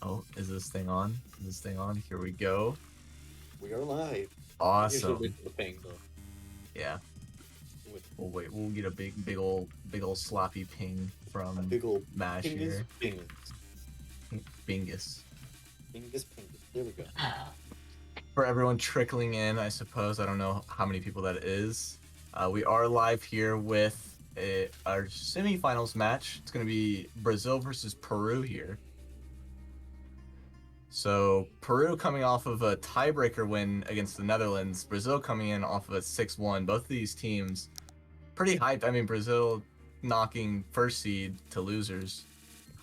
Oh, is this thing on? Is this thing on? Here we go. We are live. Usually Awesome. wait for the ping though. Yeah. With We'll wait. We'll get a big old sloppy ping a from big old Mash pingus here. pingus. Bingus. Pingus pingus. There we go. For everyone trickling in, I suppose. I don't know how many people that is. We are live here with our semifinals match. It's going to be Brazil versus Peru here. So Peru coming off of a tiebreaker win against the Netherlands, Brazil coming in off of a 6-1. Both of these teams pretty hyped. I mean, Brazil knocking first seed to losers.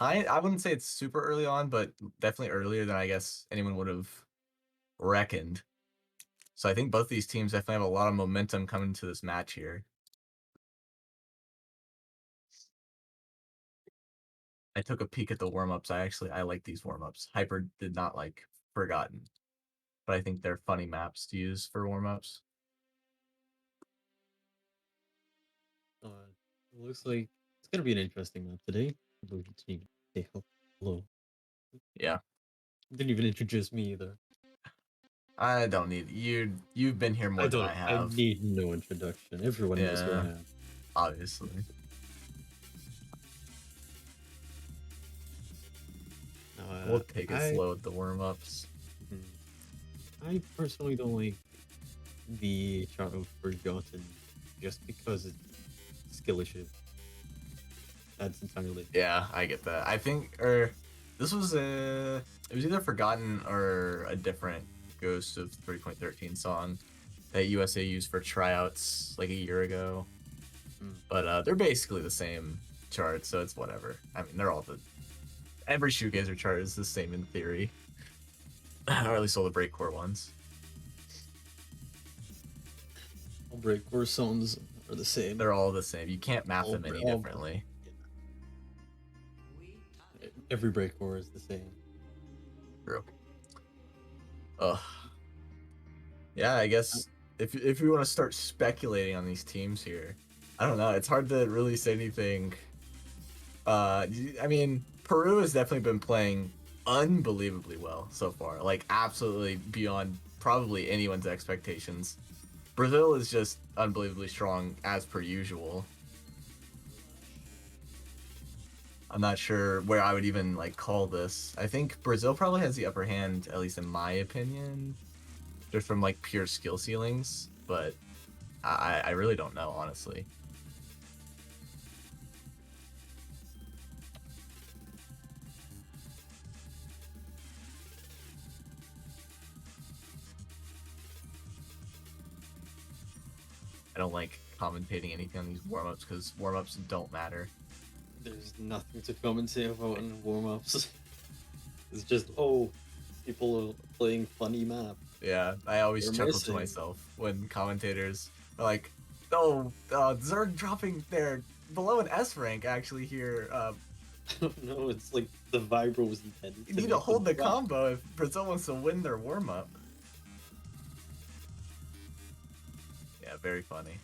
I wouldn't say it's super early on, but definitely earlier than I guess anyone would have reckoned. So I think both these teams definitely have a lot of momentum coming to this match here. I took a peek at the warm-ups. I like these warm-ups. Hyper did not like Forgotten, but I think they're funny maps to use for warm-ups. It looks like it's gonna be an interesting map today. Say hello. Yeah. Didn't even introduce me either. I don't need you. You've been here more than I I have. need no introduction. Everyone knows who I Yeah, am. obviously. We'll take it slow with the warm-ups. I personally don't like the shot of Forgotten just because it's skill issue. That's entirely. Yeah, I get that. I think, this was it was either Forgotten or a different Ghost of 3.13 song that USA used for tryouts like a year ago. But they're basically the same chart, so it's whatever. I mean, they're all every shoegazer chart is the same in theory, or at least all the breakcore ones. All breakcore songs are the same. They're all the same. You can't map them any differently. Every breakcore is the same. True. Ugh. Yeah, I guess if we want to start speculating on these teams here, I don't know. It's hard to really say anything. I mean, Peru has definitely been playing unbelievably well so far. Like, absolutely beyond probably anyone's expectations. Brazil is just unbelievably strong as per usual. I'm not sure where I would even like call this. I think Brazil probably has the upper hand, at least in my opinion, just from like pure skill ceilings. But I really don't know, honestly. I don't like commentating anything on these warm-ups because warm-ups don't matter. There's nothing to commentate about in warm-ups. It's just, people are playing funny map. Yeah, I always chuckle to myself when commentators are like, "Oh, Zerg dropping their below an S rank actually here." No, it's like the vibro was intended. You need to hold the combo if Brazil wants to win their warm-up. Yeah, very funny.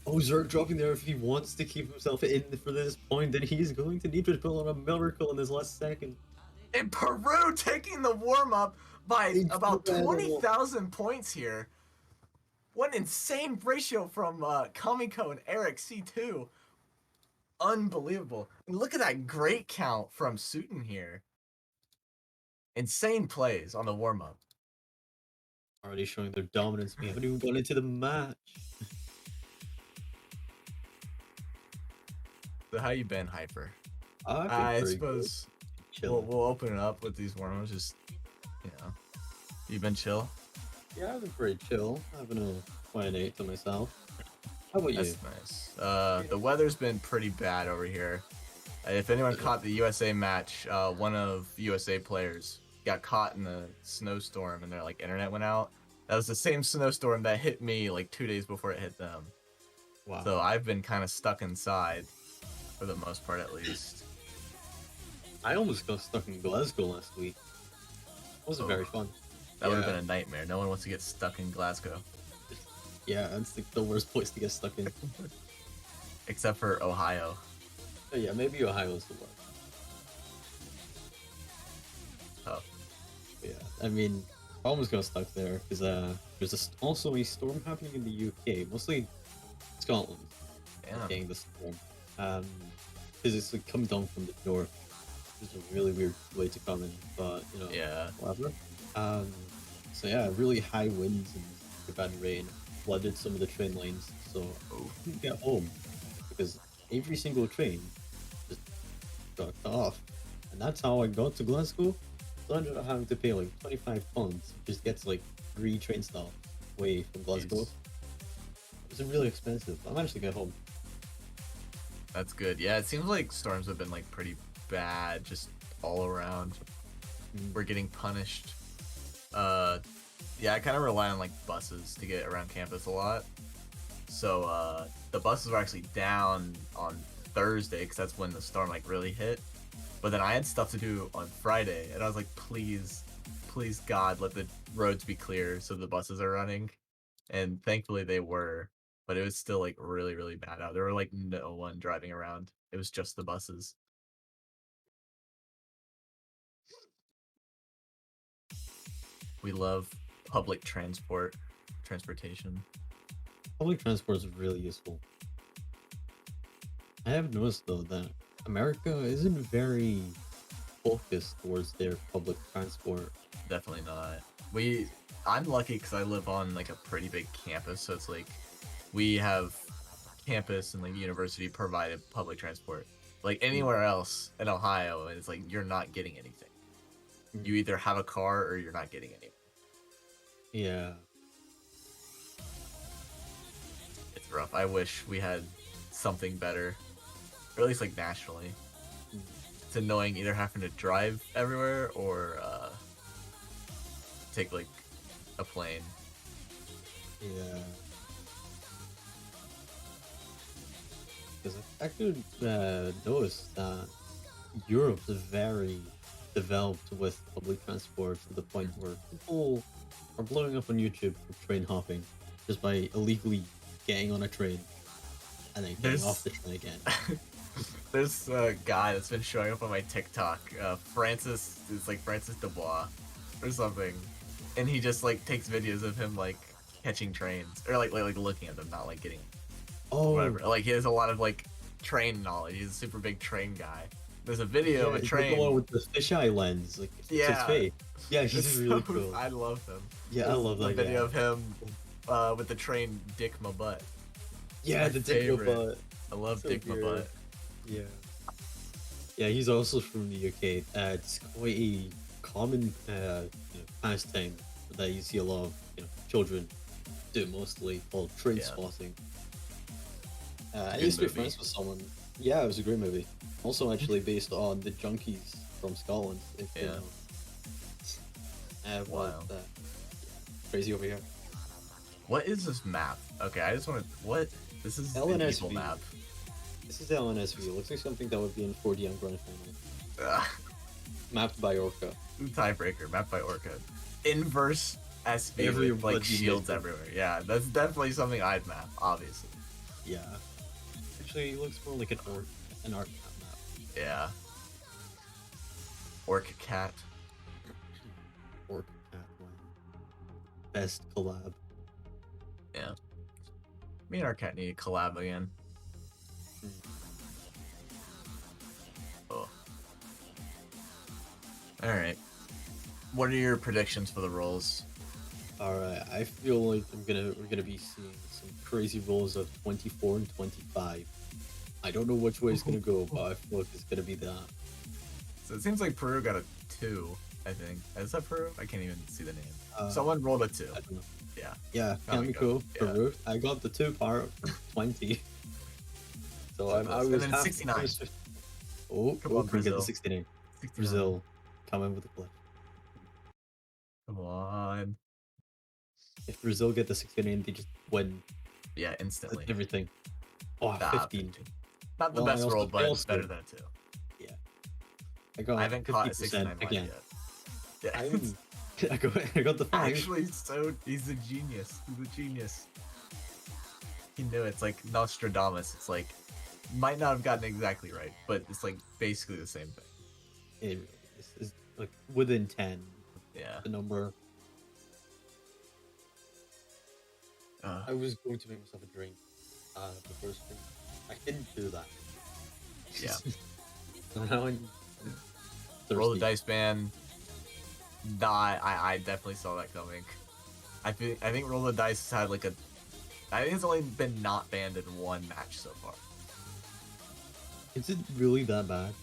Oh, Zerg dropping there. If he wants to keep himself in for this point, then he's going to need to pull on a miracle in this last second. And Peru taking the warm-up by about 20,000 points here. What an insane ratio from Kamiko and Eric C2. Unbelievable. And look at that great count from Sutton here. Insane plays on the warm-up. Already showing their dominance. We haven't even gone into the match. So how you been, Hyper? I suppose we'll open it up with these warm-ups. Just, you've been chill? Yeah, I've been pretty chill. Having a fine 8 to myself. How about you? That's nice. The weather's been pretty bad over here. If anyone caught the USA match, one of USA players got caught in a snowstorm and their like internet went out. That was the same snowstorm that hit me like 2 days before it hit them. Wow. So I've been kind of stuck inside for the most part, at least. I almost got stuck in Glasgow last week. It wasn't very fun. That would have been a nightmare. No one wants to get stuck in Glasgow. Yeah, that's the worst place to get stuck in. Except for Ohio. Oh, yeah, maybe Ohio's the worst. Oh, Yeah, I mean, almost got stuck there because there's also a storm happening in the UK, mostly Scotland, is damn. getting the storm. Um, because it's like coming down from the north. It's a really weird way to come in, but Yeah. whatever. Um, so yeah, really high winds and super bad rain flooded some of the train lines, so I Oh, couldn't get home because every single train just got cut off, and that's how I got to Glasgow. So I ended up having to pay like £25, which just gets like 3 train stops away from Glasgow. jeez. It was really expensive. I managed to get home. That's good. Yeah, it seems like storms have been like pretty bad just all around. Mm. We're getting punished. Uh, yeah, I kind of rely on like buses to get around campus a lot. So the buses were actually down on Thursday because that's when the storm like really hit. But then I had stuff to do on Friday, and I was like, please, please God, let the roads be clear so the buses are running. And thankfully they were, but it was still like really, really bad out. There were like no one driving around. It was just the buses. We love public transportation. Public transport is really useful. I have noticed though that America isn't very focused towards their public transport. Definitely not. We I'm lucky because I live on like a pretty big campus, so it's like we have campus and like university provided public transport. Like Mm, anywhere else in Ohio, it's like you're not getting anything. mm. You either have a car or you're not getting anything. Yeah, It's rough. I wish we had something better, or at least like nationally. mm, It's annoying either having to drive everywhere or take like a plane. yeah. Because I could notice that Europe is very developed with public transport to the point where people are blowing up on YouTube for train hopping just by illegally getting on a train and then getting off There's the train again. there's a guy that's been showing up on my TikTok. Francis, it's like Francis Dubois or something, and he just like takes videos of him like catching trains or like looking at them, not like getting Oh, whatever. Like he has a lot of like train knowledge. He's a super big train guy. There's a video yeah, of a he's like the one train. with the fisheye lens, like to his Yeah, face. Yeah, it's he's so really cool. I love him. Yeah, I There's love a that video guy. of him with the train Dick My Butt. It's Yeah, my the dick favorite. robot. I love So Dick My weird. Butt. Yeah. Yeah, he's also from the UK. It's quite a common pastime that you see a lot of children do mostly called train Yeah, spotting. I good used to be movie. friends with someone. Yeah, it was a great movie. Also, actually based on the Junkies from Scotland. If you Yeah, know. But wow. crazy over here. What is this map? Okay, I just want to. What? This is an evil LNSV. map. This is LNSV. It looks like something that would be in 4D on Grand Final. Ugh, Mapped by Orca. tiebreaker, map by Orca. Inverse SV with like Everybody shields missing. everywhere. Yeah, that's definitely something I'd map, obviously. Yeah. Actually, it looks more like an art map. Yeah. Orc cat. Orc cat one. Best collab. Yeah. Me and our cat need to collab again. Hmm. Oh. Alright. What are your predictions for the rolls? All right, I feel like we're gonna be seeing some crazy rolls of 24 and 25. I don't know which way it's gonna go, but I feel like it's gonna be that. So it seems like Peru got a 2, I think. Is that Peru? I can't even see the name. Uh, Someone rolled a 2. I don't know. Yeah. Yeah, Oh, we go. Kamiko, Yeah. Peru. I got the two part 20. So So I close. And was then half. 69. Oh, Come oh, on, can we get the Brazil. 69? 69. Brazil, coming with the clutch. Come on. If Brazil get the 69, they just win Yeah, instantly. everything. Oh, Ah, 15. 15. Not the Well, best roll, I but also, better than a 2. yeah, I I got haven't caught a 50% 69 live again. yet. I Yeah. am, I got the 5. Actually, so he's a genius. He's a genius. He knew it's like Nostradamus. It's like might not have gotten it exactly right, but it's like basically the same thing. It really is. like within 10, Yeah. the number. Uh, I was going to make myself a drink before stream. I didn't do that. yeah. So now I'm Roll the thirsty. dice, man. Nah, I definitely saw that coming. I think Roll the Dice has had like a. I think it's only been not banned in one match so far. Is it really that bad?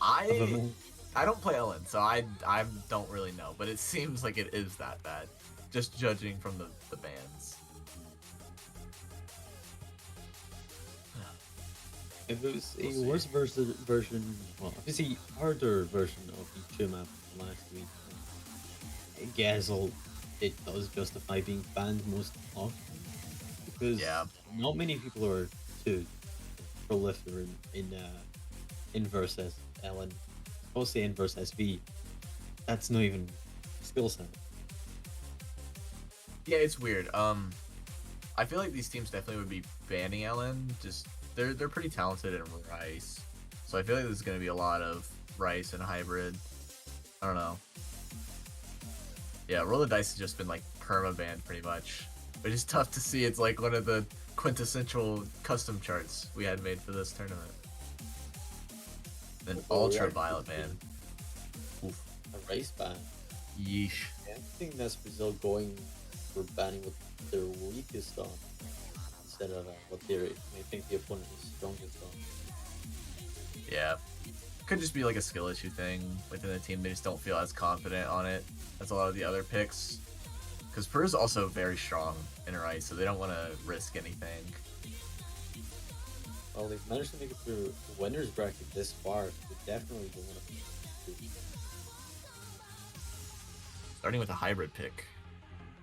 I've I ever I don't play Ellen, so I don't really know, but it seems like it is that bad, just judging from the bans. If it was We'll a see. worse version, well, obviously harder version of the 2 map from last week, I guess it does justify being banned most often Yeah, because not many people are too prolific in versus Ellen, mostly in versus SV. That's not even skill set. yeah, it's weird. I feel like these teams definitely would be banning Ellen. Just they're pretty talented in Rice, so I feel like there's gonna be a lot of Rice and hybrid. I don't know. Yeah, Roll the Dice has just been like perma banned pretty much, which is tough to see. It's like one of the quintessential custom charts we had made for this tournament. Then Well, we are Ultraviolet ban. Oof. a race ban. Yeesh. I think that's Brazil going for banning what their weakest on instead of what they think the opponent is strongest on. Yeah. Could just be like a skill issue thing within the team. They just don't feel as confident on it as a lot of the other picks. Because Peru's also very strong in Rice, so they don't want to risk anything. Well, they've managed to make it through the winners bracket this far. They definitely don't want to. Starting with a hybrid pick.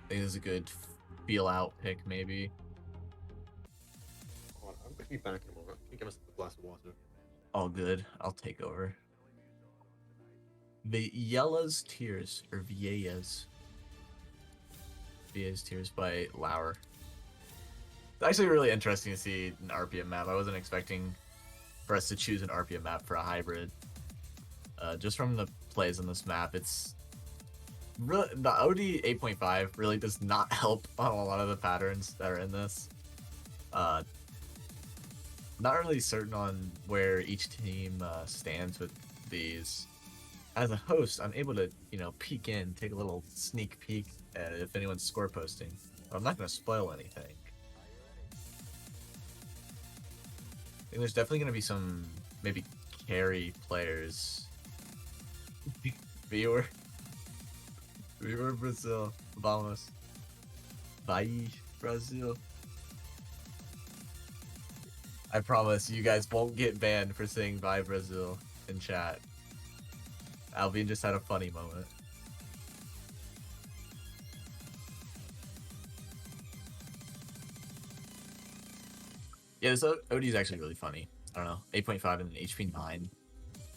I think this is a good feel out pick, maybe. I'm going to be back in a moment. I'm going to get myself a glass of water. All good. I'll take over. Viella's Tears, or Viella's. Viella's Tears by Lauer. It's actually really interesting to see an RPM map. I wasn't expecting for us to choose an RPM map for a hybrid. Just from the plays on this map, it's really the OD 8.5 really does not help on a lot of the patterns that are in this. Not really certain on where each team stands with these. As a host, I'm able to, peek in, take a little sneak peek at if anyone's score posting. But I'm not going to spoil anything. I think there's definitely going to be some, maybe, carry players. Viewer. Viewer Brazil. Vamos. Bye, Brazil. I promise you guys won't get banned for saying bye, Brazil in chat. Alvin just had a funny moment. Yeah, this OD is actually really funny. I don't know. 8.5 and HP 9.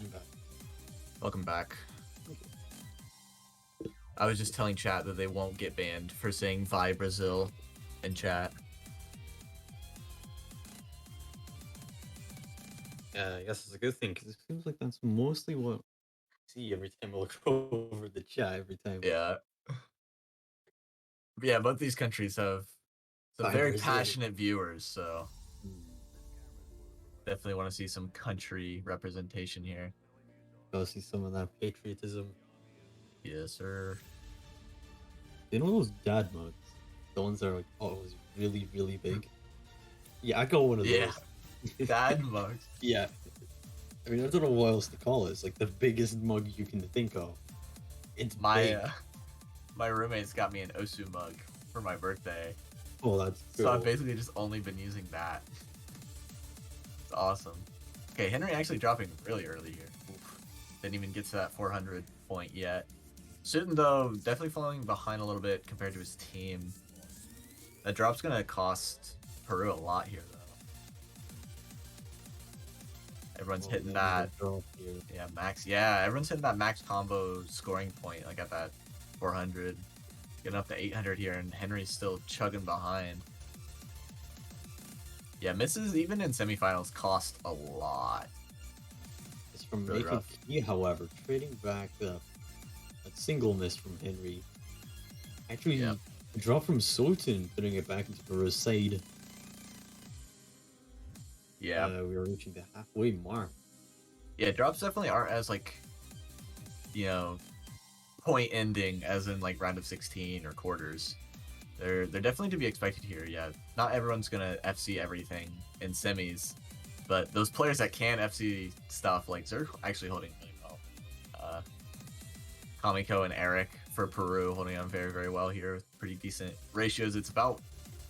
Okay. Welcome back. I was just telling chat that they won't get banned for saying bye, Brazil in chat. Yes, it's a good thing because it seems like that's mostly what I see every time I look over the chat. Every time, Yeah. Yeah, both these countries have some bye very Brazil. passionate viewers, so Hmm. definitely want to see some country representation here. Go see some of that patriotism. Yes, sir. You know those dad mugs? The ones that are like, oh, it was really, really big. Yeah, I got one of Yeah. those. Dad mugs. Yeah. I mean, I don't know what else to call it. It's like the biggest mug you can think of. It's big. My roommates got me an Osu mug for my birthday. Oh, that's So I've cool. basically just only been using that. It's awesome. Okay, Henry actually dropping really early here. Oof. Didn't even get to that 400 point yet. Sutton, though, definitely falling behind a little bit compared to his team. That drop's going to cost Peru a lot here, though. Everyone's hitting that. Yeah, max. Yeah, everyone's hitting that max combo scoring point, like at that 400. Getting up to 800 here, and Henry's still chugging behind. Yeah, misses even in semifinals cost a lot. is from Really Nathan rough. Key, however, trading back that single miss from Henry. Yep. Actually, a drop from Sultan, putting it back into Peru's side. Yeah. We are reaching the halfway mark. Yeah, drops definitely aren't as like, you know, point ending as in like round of 16 or quarters. They're definitely to be expected here. Yeah, not everyone's gonna FC everything in semis, but those players that can FC stuff, like they're actually holding really well. Uh, Kamiko and Eric for Peru holding on very, very well here. Pretty decent ratios. It's about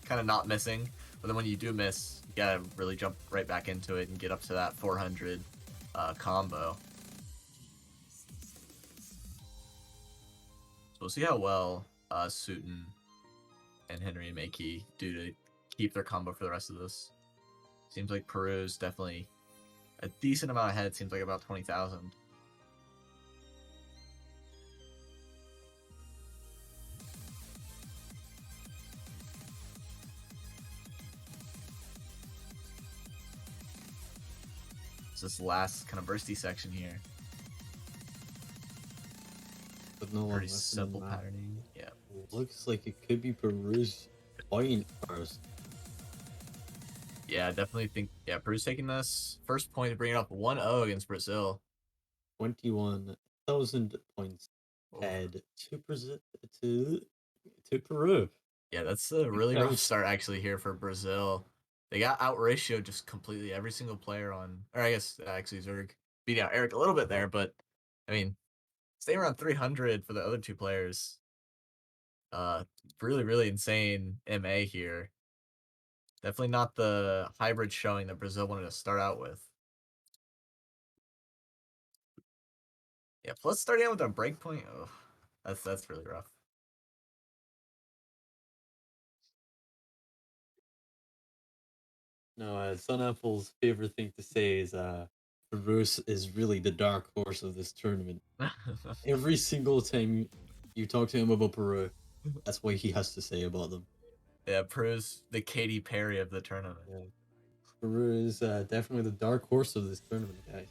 kind of not missing, but then when you do miss, you gotta really jump right back into it and get up to that 400 combo. So we'll see how well Sutton and Henry and Makey do to keep their combo for the rest of this. Seems like Peru's definitely a decent amount ahead. Seems like about 20,000. It's this last kind of bursty section here. But no one Pretty left in the simple map. patterning. Yeah. Looks like it could be Peru's point first. Yeah, I definitely think, yeah, Peru's taking this. First point to bring it up 1-0 against Brazil. 21,000 points Oof. ahead to Brazil to Peru. Yeah, that's a Big really rough shouts. start actually here for Brazil. They got out ratioed just completely every single player on, or I guess actually Zerg beat out Eric a little bit there, but I mean, staying around 300 for the other two players. Really, really insane MA here. Definitely not the hybrid showing that Brazil wanted to start out with. Yeah, plus starting out with a breakpoint. Oh, that's really rough. No, Sun Apple's favorite thing to say is Peru is really the dark horse of this tournament. Every single time you talk to him about Peru, that's what he has to say about them. Yeah, Peru's the Katy Perry of the tournament. Yeah. Peru is definitely the dark horse of this tournament, guys.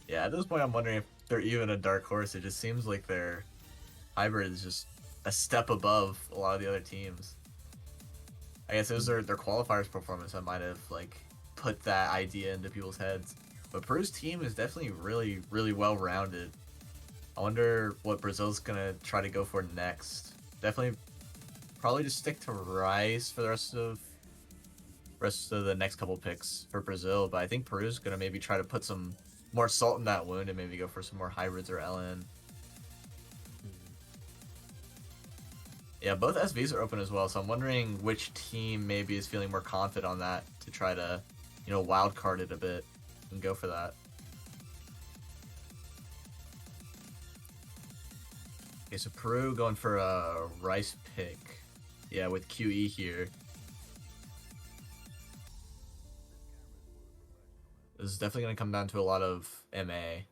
Yeah, at this point, I'm wondering if they're even a dark horse. It just seems like their hybrid is just a step above a lot of the other teams. I guess it was their qualifiers performance that might have like put that idea into people's heads. But Peru's team is definitely really, really well rounded. I wonder what Brazil's gonna try to go for next. Definitely, probably just stick to Rice for the rest of the next couple picks for Brazil. But I think Peru's gonna maybe try to put some more salt in that wound and maybe go for some more hybrids or LN. Yeah, both SVs are open as well, so I'm wondering which team maybe is feeling more confident on that to try to, wild card it a bit and go for that. Okay, so Peru going for a Rice pick. Yeah, with QE here. This is definitely going to come down to a lot of MA.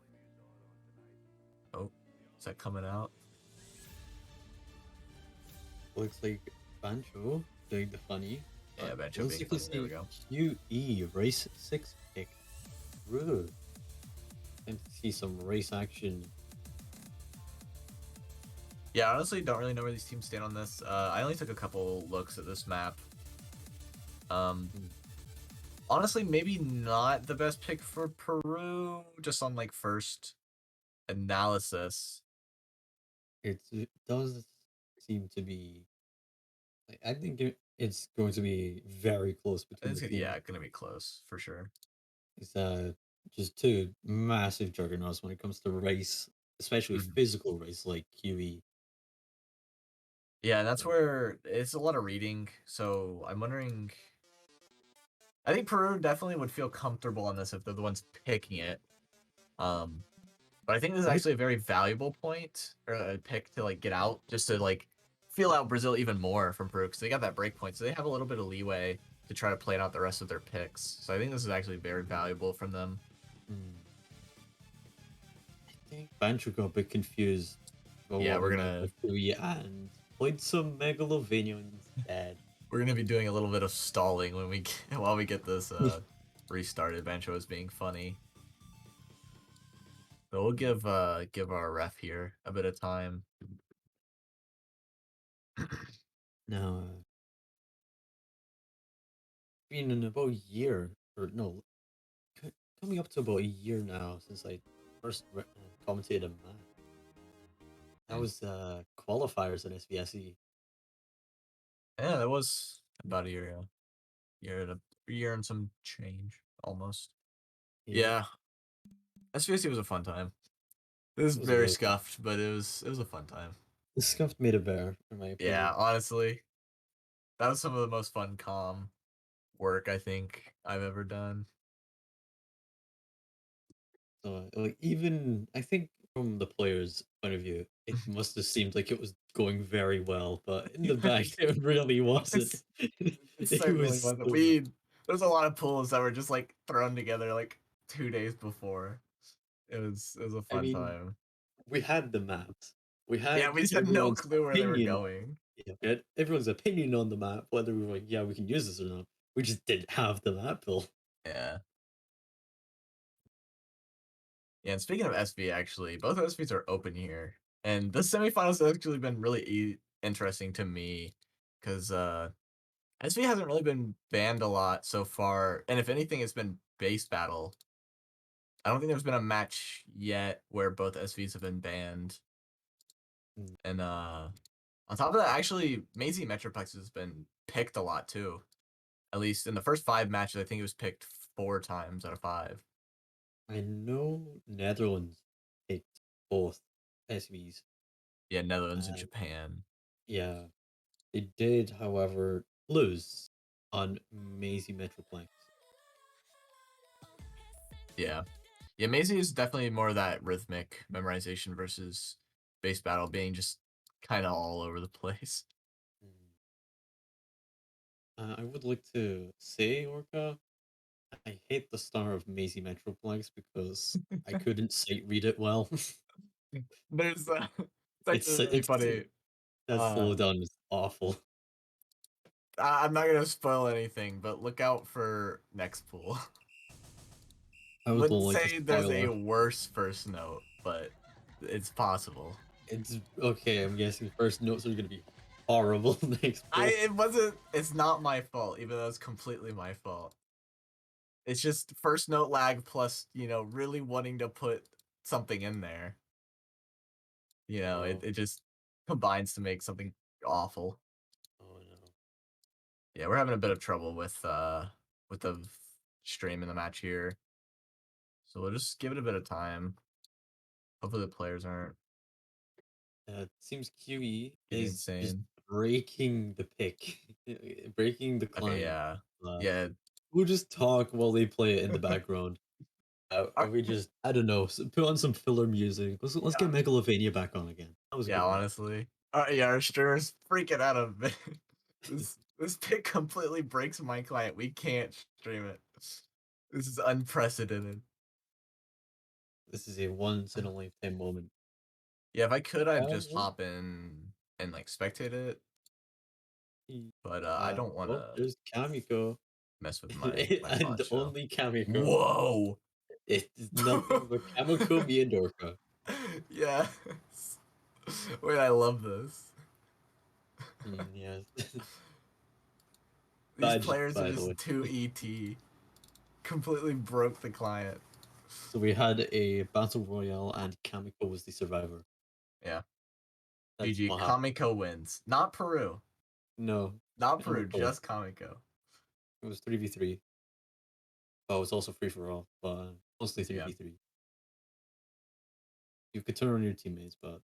Oh, is that coming out? Looks like Bancho doing the funny. Yeah, Bancho Looks being like funny. it's There we the go. QE race 6 pick. Rude. Time to see some race action. Yeah, honestly, don't really know where these teams stand on this. I only took a couple looks at this map. Honestly, maybe not the best pick for Peru, just on like first analysis. It does seem to be. I think it's going to be very close I between think the it's, teams. yeah, gonna be close for sure. It's just two massive juggernauts when it comes to race, especially Mhm. physical race like QE. Yeah, and that's where it's a lot of reading. So I'm wondering. I think Peru definitely would feel comfortable on this if they're the ones picking it. Um, but I think this is I actually a very valuable point or a pick to like get out, just to like feel out Brazil even more from Peru because they got that break point, so they have a little bit of leeway to try to play out the rest of their picks. So I think this is actually very valuable from them. hmm, I think Bancho got a bit confused about Yeah, what we meant with QE and played some Megalovania instead. we're gonna be doing a little bit of stalling when we while we get this restarted. Bancho was being funny. So we'll give our ref here a bit of time. Now, been in about a year, or no, coming up to about a year now since I first commentated a match. That was qualifiers in SVSE. Yeah, that was about a year ago. Year and some change almost. Yeah, Yeah, SVSC was a fun time. It was it was a very really scuffed, but it was a fun time. the scuffed made it better, in my Yeah, opinion. honestly, that was some of the most fun calm work I think I've ever done. So, like, even I think from the players' point of view, it must have seemed like it was going very well, but in the back, Yes, it really wasn't. it's, it It certainly was wasn't. so bad. There's a lot of pools that were just like thrown together like 2 days before. It was a I fun mean, time. we had the maps. We Yeah, had we just had no everyone's clue where they were opinion. going. Yeah, we had everyone's opinion on the map, whether we were like, yeah, we can use this or not. We just didn't have the map built. Yeah. Yeah, and speaking of SV, actually, both SVs are open here, and the semifinals have actually been really interesting to me, because SV hasn't really been banned a lot so far, and if anything, it's been base battle. I don't think there's been a match yet where both SVs have been banned, Mm, and on top of that, actually, Maisie Metroplex has been picked a lot too. At least in the first 5 matches, I think it was picked 4 times out of 5. I know Netherlands picked both SVs. Yeah, Netherlands and And Japan. yeah, they did, however, lose on Maisie Metroplex. Yeah. Yeah, Maisie is definitely more of that rhythmic memorization versus base battle being just kind of all over the place. Mm. I would like to say, Orca, I hate the star of Maisie Metroplex because I couldn't sight read it well. There's it's it's actually really it's funny. that Uh slowdown is awful. I'm not gonna spoil anything, but look out for next pool. I would Wouldn't like a say there's a spoiler. worse first note, but it's possible. It's okay. I'm guessing first notes are gonna be horrible next I poll. it wasn't it's not my fault, even though it's completely my fault. It's just first note lag plus, really wanting to put something in there. Oh, It just combines to make something awful. oh no. Yeah, we're having a bit of trouble with the stream in the match here. So we'll just give it a bit of time. Hopefully the players aren't It seems QE getting is just insane. breaking the pick, breaking the Okay, client. yeah. Uh, Yeah. we'll just talk while they play it in the background. Ar- Or we just, I don't know, put on some filler music. Let's get yeah. Megalovania back on again. That was a Yeah, good match. honestly. Yeah, our streamer's freaking out of it. This pick completely breaks my client. We can't stream it. This is unprecedented. This is a once in a lifetime moment. Yeah, if I could, I'd just However, hop in and like spectate it, but I don't want well, to there's Kamiko, mess with my and bot show. only Kamiko. Whoa! It is nothing but Kamiko, me, and Dorka. Yes. Wait, I love this. Yes. These Badge, players are by the just way. too ET. Completely broke the client. So we had a battle royale, and Kamiko was the survivor. Yeah. That's GG. what happened. Kamiko wins. Not Peru. No, Not Peru, Kamiko. just Kamiko. It was 3v3. Oh, it was also free for all, but mostly Yeah. 3v3. You could turn on your teammates, but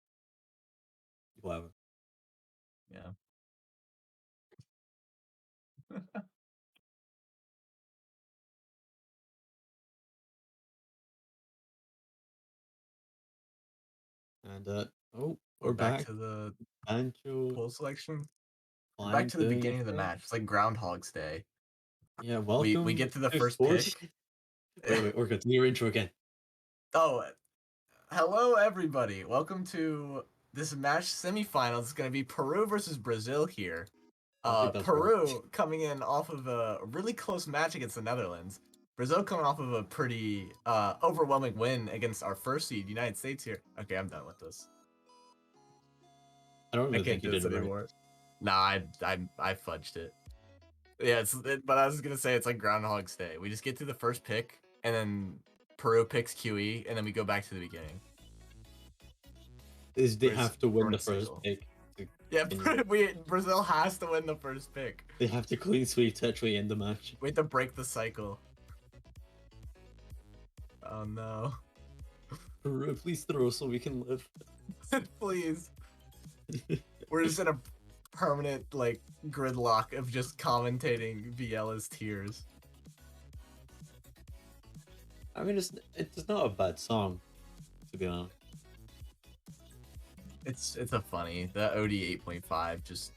whatever. Yeah. And oh, We're we're back back. to the Ancho poll selection. We're back Client to the doing his beginning of the thing. match. It's like Groundhog's Day. Yeah, We welcome get to the to first sports. pick. Wait, we're good. Your intro again. Oh, hello everybody. Welcome to this match semifinals. It's gonna be Peru versus Brazil here. I think that's right. Peru coming in off of a really close match against the Netherlands, Brazil coming off of a pretty overwhelming win against our first seed, United States here. Okay, I'm done with this. I don't I even can't think you do did this it right. anymore. Nah, I fudged it. Yeah, but I was gonna say it's like Groundhog's Day. We just get to the first pick, and then Peru picks QE, and then we go back to the beginning. Is they Where's have to win the first Portugal? pick to Yeah, continue. Brazil has to win the first pick. They have to clean sweep to actually end the match. We have to break the cycle. Oh no. Peru, please throw so we can live. Please. We're just in a permanent like gridlock of just commentating Viela's tears. I mean, it's not a bad song, to be honest. It's a funny. The OD 8.5 just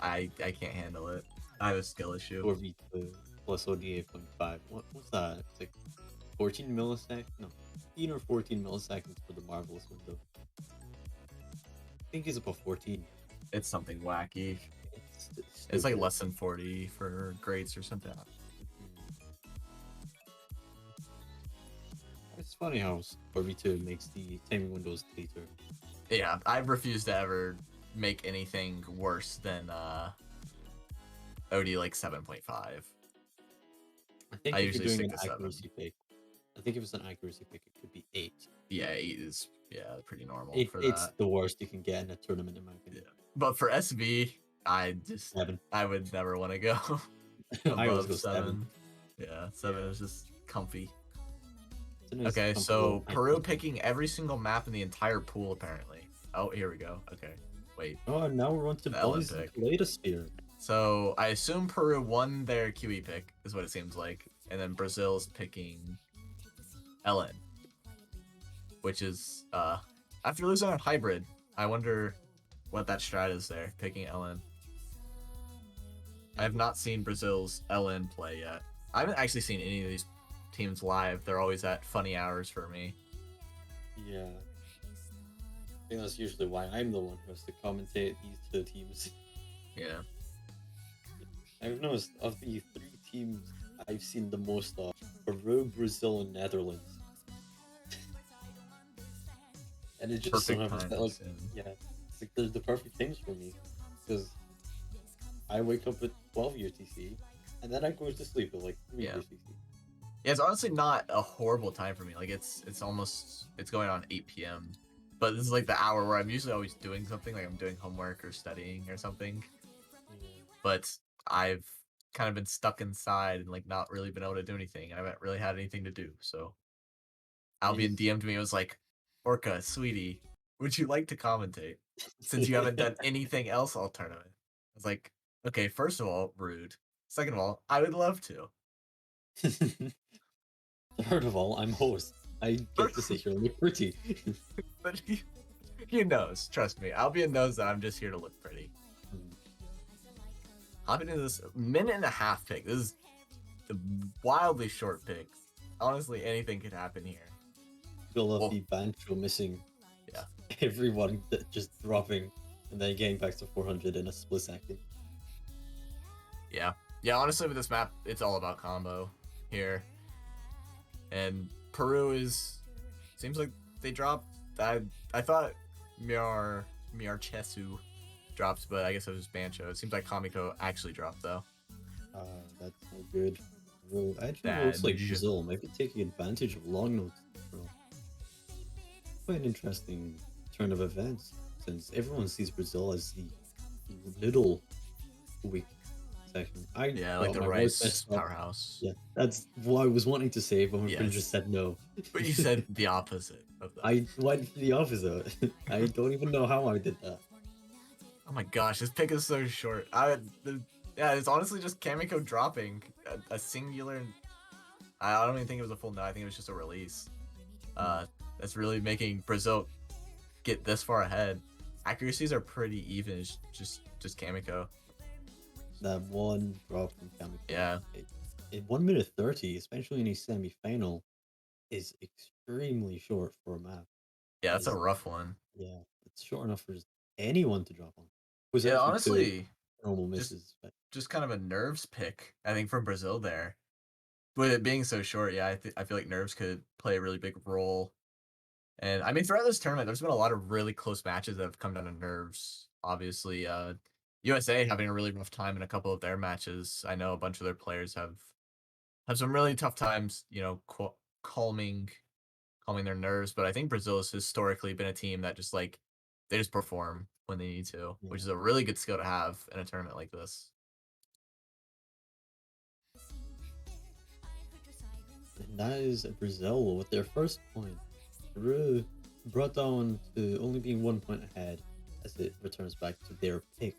I can't handle it. I have a skill issue. 4v2 plus OD 8.5. What's that? It's like 14 milliseconds? No, 15 or 14 milliseconds for the Marvelous window. I think it's about 14. It's something wacky. It's like Stupid. less than 40 for grades or something. It's funny how 4v2 makes the timing windows tighter. Yeah, I refuse to ever make anything worse than OD like 7.5. I think I if you're usually doing stick an to 7. accuracy pick, I think if it's an accuracy pick, it could be 8. Yeah, 8 is pretty normal for It's that. the worst you can get in a tournament, in my opinion. Yeah. But for SV, 7. I would never want to go I always above go 7. 7. Yeah, 7 Yeah. is just comfy. It's a nice, Okay, so comfortable. Peru picking every single map in the entire pool apparently. Oh, here we go. Okay, wait, Oh, and now we're on to the Boys pick. latest sphere. So I assume Peru won their QE pick, is what it seems like, and then Brazil's picking LN, which is after losing on hybrid. I wonder what that strat is there, picking LN. I have not seen Brazil's LN play yet. I haven't actually seen any of these teams live. They're always at funny hours for me. Yeah. I think that's usually why I'm the one who has to commentate these two teams. Yeah. I've noticed of the 3 teams I've seen the most of, Peru, Brazil, and Netherlands. And it just so Perfect happens that, like, times. And yeah, it's like they're the perfect things for me. Because I wake up at 12 UTC, and then I go to sleep at like 3 yeah. UTC. Yeah, it's honestly not a horrible time for me. Like it's going on 8 p.m. But this is like the hour where I'm usually always doing something, like I'm doing homework or studying or something. Yeah. But I've kind of been stuck inside and like not really been able to do anything. I haven't really had anything to do. So It Albion is. DM'd me and was like, Orca, sweetie, would you like to commentate? Since you haven't done anything else all tournament. I was like, okay, first of all, rude. Second of all, I would love to. Third of all, I'm host. I get to sit here and look pretty. But he knows, trust me. Albion knows that I'm just here to look pretty. Hopping into this minute and a half pick. This is the wildly short pick. Honestly, anything could happen here. Feel of Well, the Bancho missing. yeah. Everyone just dropping and then getting back to 400 in a split second. Yeah. Yeah, honestly, with this map, it's all about combo here. And Peru seems like they dropped. I thought Chesu dropped, but I guess it was Bancho. It seems like Kamiko actually dropped though. That's no good. Well, actually, That looks like Brazil might be taking advantage of long notes. Quite an interesting turn of events, since everyone sees Brazil as the middle weak section. Yeah, like the My voice Rice messed up. powerhouse. Yeah, that's what I was wanting to say, but my friend Yes. just said no. But you said the opposite of that. I went for the opposite. I don't even know how I did that. Oh my gosh, this pick is so short. Yeah, it's honestly just Kamiko dropping a singular. I don't even think it was a full no. I think it was just a release. That's really making Brazil get this far ahead. Accuracies are pretty even. It's just Kamiko. That one drop from Kamiko. Yeah. In 1 minute 30, especially in a semi-final, is extremely short for a map. Yeah, that's a rough one. Yeah, it's short enough for anyone to drop on. It was Yeah, actually 2 honestly, normal misses. But just kind of a nerves pick. I think from Brazil there. with it being so short, yeah, I feel like nerves could play a really big role. And I mean, throughout this tournament, there's been a lot of really close matches that have come down to nerves. Obviously, USA having a really rough time in a couple of their matches. I know a bunch of their players have some really tough times, you know, calming their nerves. But I think Brazil has historically been a team that just like they just perform when they need to, which Yeah. is a really good skill to have in a tournament like this. And that is Brazil with their first point. Peru brought down to only being 1 point ahead as it returns back to their pick.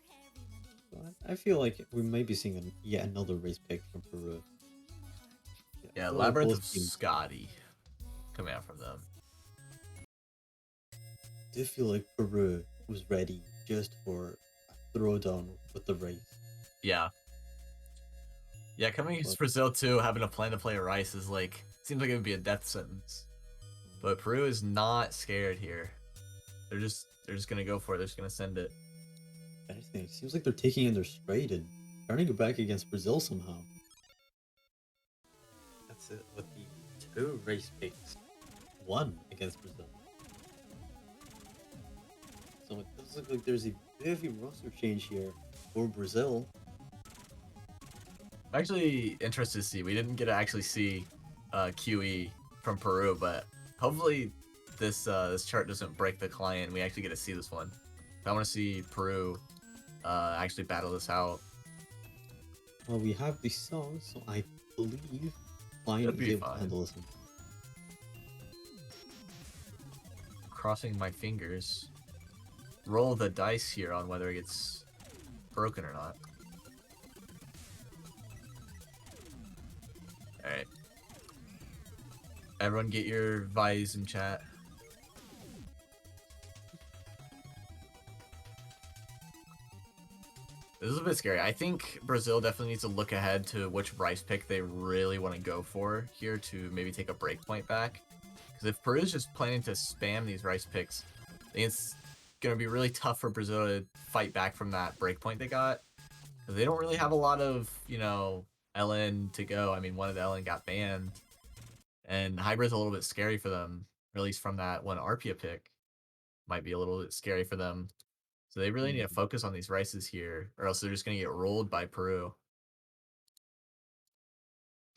So I feel like we may be seeing yet another race pick from Peru. Yeah, I Yeah, feel like Labyrinth both of teams Scotty coming out from them. do feel like Peru was ready just for a throwdown with the race. Yeah. Yeah, coming against But Brazil too, having a plan to play Rice is like seems like it would be a death sentence. But Peru is not scared here. They're just gonna go for it. They're just gonna send it. anything, it seems like they're taking in their straight and turning it back against Brazil somehow. That's it with the two race picks. One against Brazil. So it does look like there's a bit of a roster change here for Brazil. I'm actually interested to see. We didn't get to actually see QE from Peru, but hopefully this chart doesn't break the client. We actually get to see this one. I want to see Peru actually battle this out. Well, we have the song, so I believe Lion Should is be able to fine. handle this one. Crossing my fingers. Roll the dice here on whether it gets broken or not. Alright. Everyone get your Vise in chat. This is a bit scary. I think Brazil definitely needs to look ahead to which rice pick they really want to go for here to maybe take a break point back. Because if Peru's just planning to spam these rice picks, I think it's going to be really tough for Brazil to fight back from that break point they got. Because they don't really have a lot of, you know, LN to go. I mean, one of the LN got banned. And Hybrid's a little bit scary for them, or at least from that one Arpia pick. Might be a little bit scary for them. So they really need to focus on these rices here, or else they're just going to get rolled by Peru.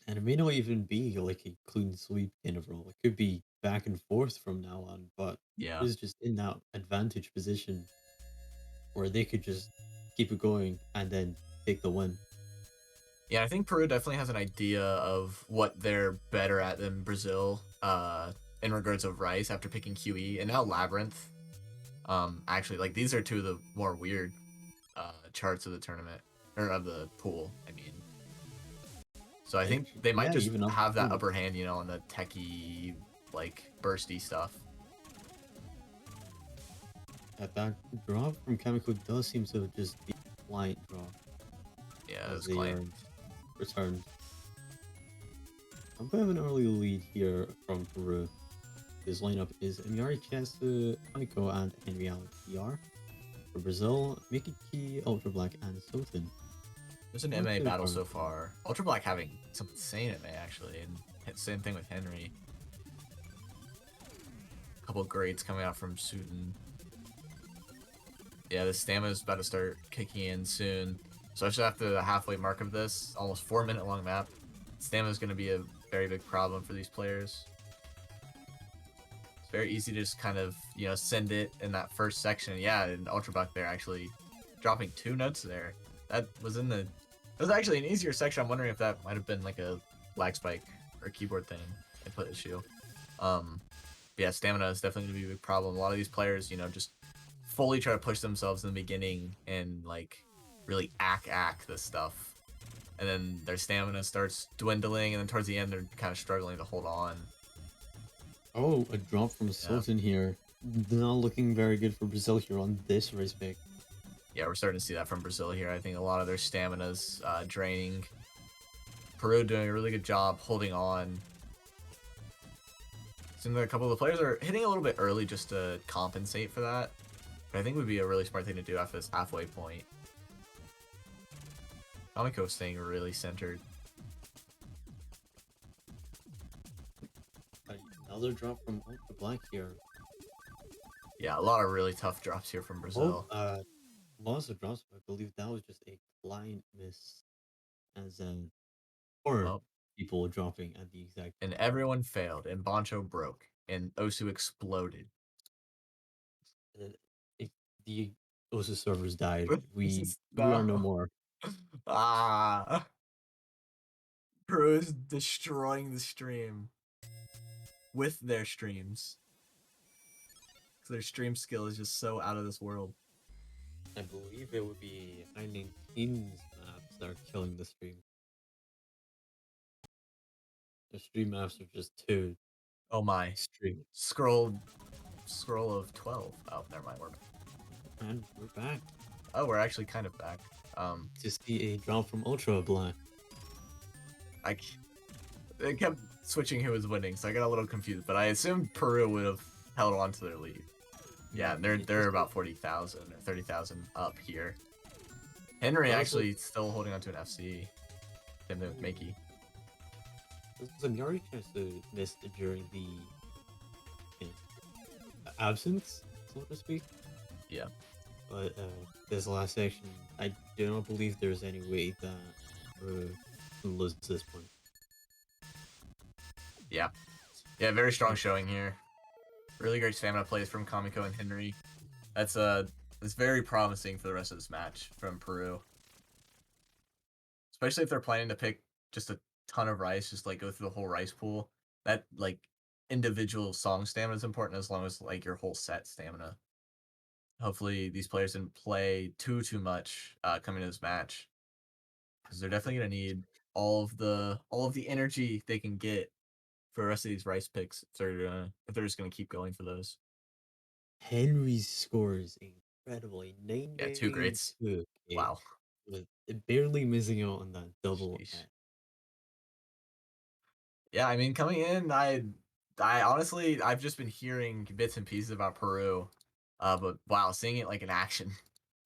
And it may not even be like a clean sweep kind of roll. It could be back and forth from now on, but Yeah. it's just in that advantage position where they could just keep it going and then take the win. Yeah, I think Peru definitely has an idea of what they're better at than Brazil in regards of rice after picking QE. And now Labyrinth. Actually, like, these are two of the more weird charts of the tournament, or of the pool, I mean. So I think they might Yeah, just even up have that to upper hand, you know, on the techie, like, bursty stuff. that drop from Chemical does seem to just be a client draw Yeah, as this they client. are returned. I'm gonna have an early lead here from Peru. This lineup is Amiri Chester, Kamiko, and Henry Alex PR. For Brazil, Mickey Key, Ultra Black, and Sotin. There's an What MA to battle return so from? far. Ultra Black having some insane MA, actually, and same thing with Henry. A couple grades coming out from Sutin. Yeah, the stamina's about to start kicking in soon. So actually after the halfway mark of this, almost 4 minute long map, stamina's going to be a very big problem for these players. It's very easy to just kind of, you know, send it in that first section. Yeah, and Ultra Black there actually dropping 2 notes there. That was in the... It was actually an easier section. I'm wondering if that might have been like a lag spike or keyboard thing, input issue. Yeah, stamina is definitely going to be a big problem. A lot of these players, you know, just fully try to push themselves in the beginning and like really ack this stuff. And then their stamina starts dwindling, and then towards the end they're kind of struggling to hold on. Oh, a drop from Yeah. Sotin here. Not looking very good for Brazil here on this race pick. Yeah, we're starting to see that from Brazil here. I think a lot of their stamina's draining. Peru doing a really good job holding on. Seems like a couple of the players are hitting a little bit early just to compensate for that. But I think would be a really smart thing to do after this halfway point. Kamiko staying really centered. another drop from Ultra Black here. Yeah, a lot of really tough drops here from Oh, Brazil. lots of drops. I believe that was just a client miss, as or Well, people dropping at the exact and time. everyone failed, and Boncho broke, and Osu exploded. Uh, if the OSU servers died, we are no No. more. Ah. Peru is destroying the stream with their streams. Their stream skill is just so out of this world. I believe it would be I 19's maps that are killing the stream. The stream maps are just too Oh my. extreme. Scroll of 12. Oh, never mind. And we're back We're actually kind of back. to see a drop from Ultra Black. I It kept switching who was winning, so I got a little confused. But I assumed Peru would have held on to their lead. Yeah, and It they're just about 40,000 or 30,000 up here. Henry also actually still holding on to an FC. Same thing with Makey. Zagari tries to miss during the you absence, so to speak. Yeah, But this last section, I do not believe there's any way that Peru can lose this one. yeah, yeah. Very strong showing here. Really great stamina plays from Kamiko and Henry. That's very promising for the rest of this match from Peru. Especially if they're planning to pick just a ton of rice, just like go through the whole rice pool. That like individual song stamina is important as long as like your whole set stamina. Hopefully these players didn't play too much coming to this match, because they're definitely gonna need all of the energy they can get for the rest of these rice picks if they're just gonna keep going for those. Henry's score is incredible. A Yeah, two greats. 992, okay, Wow. with barely missing out on that double Sheesh. at. Yeah, I mean, coming in, I honestly, I've just been hearing bits and pieces about Peru, but wow, seeing it like in action,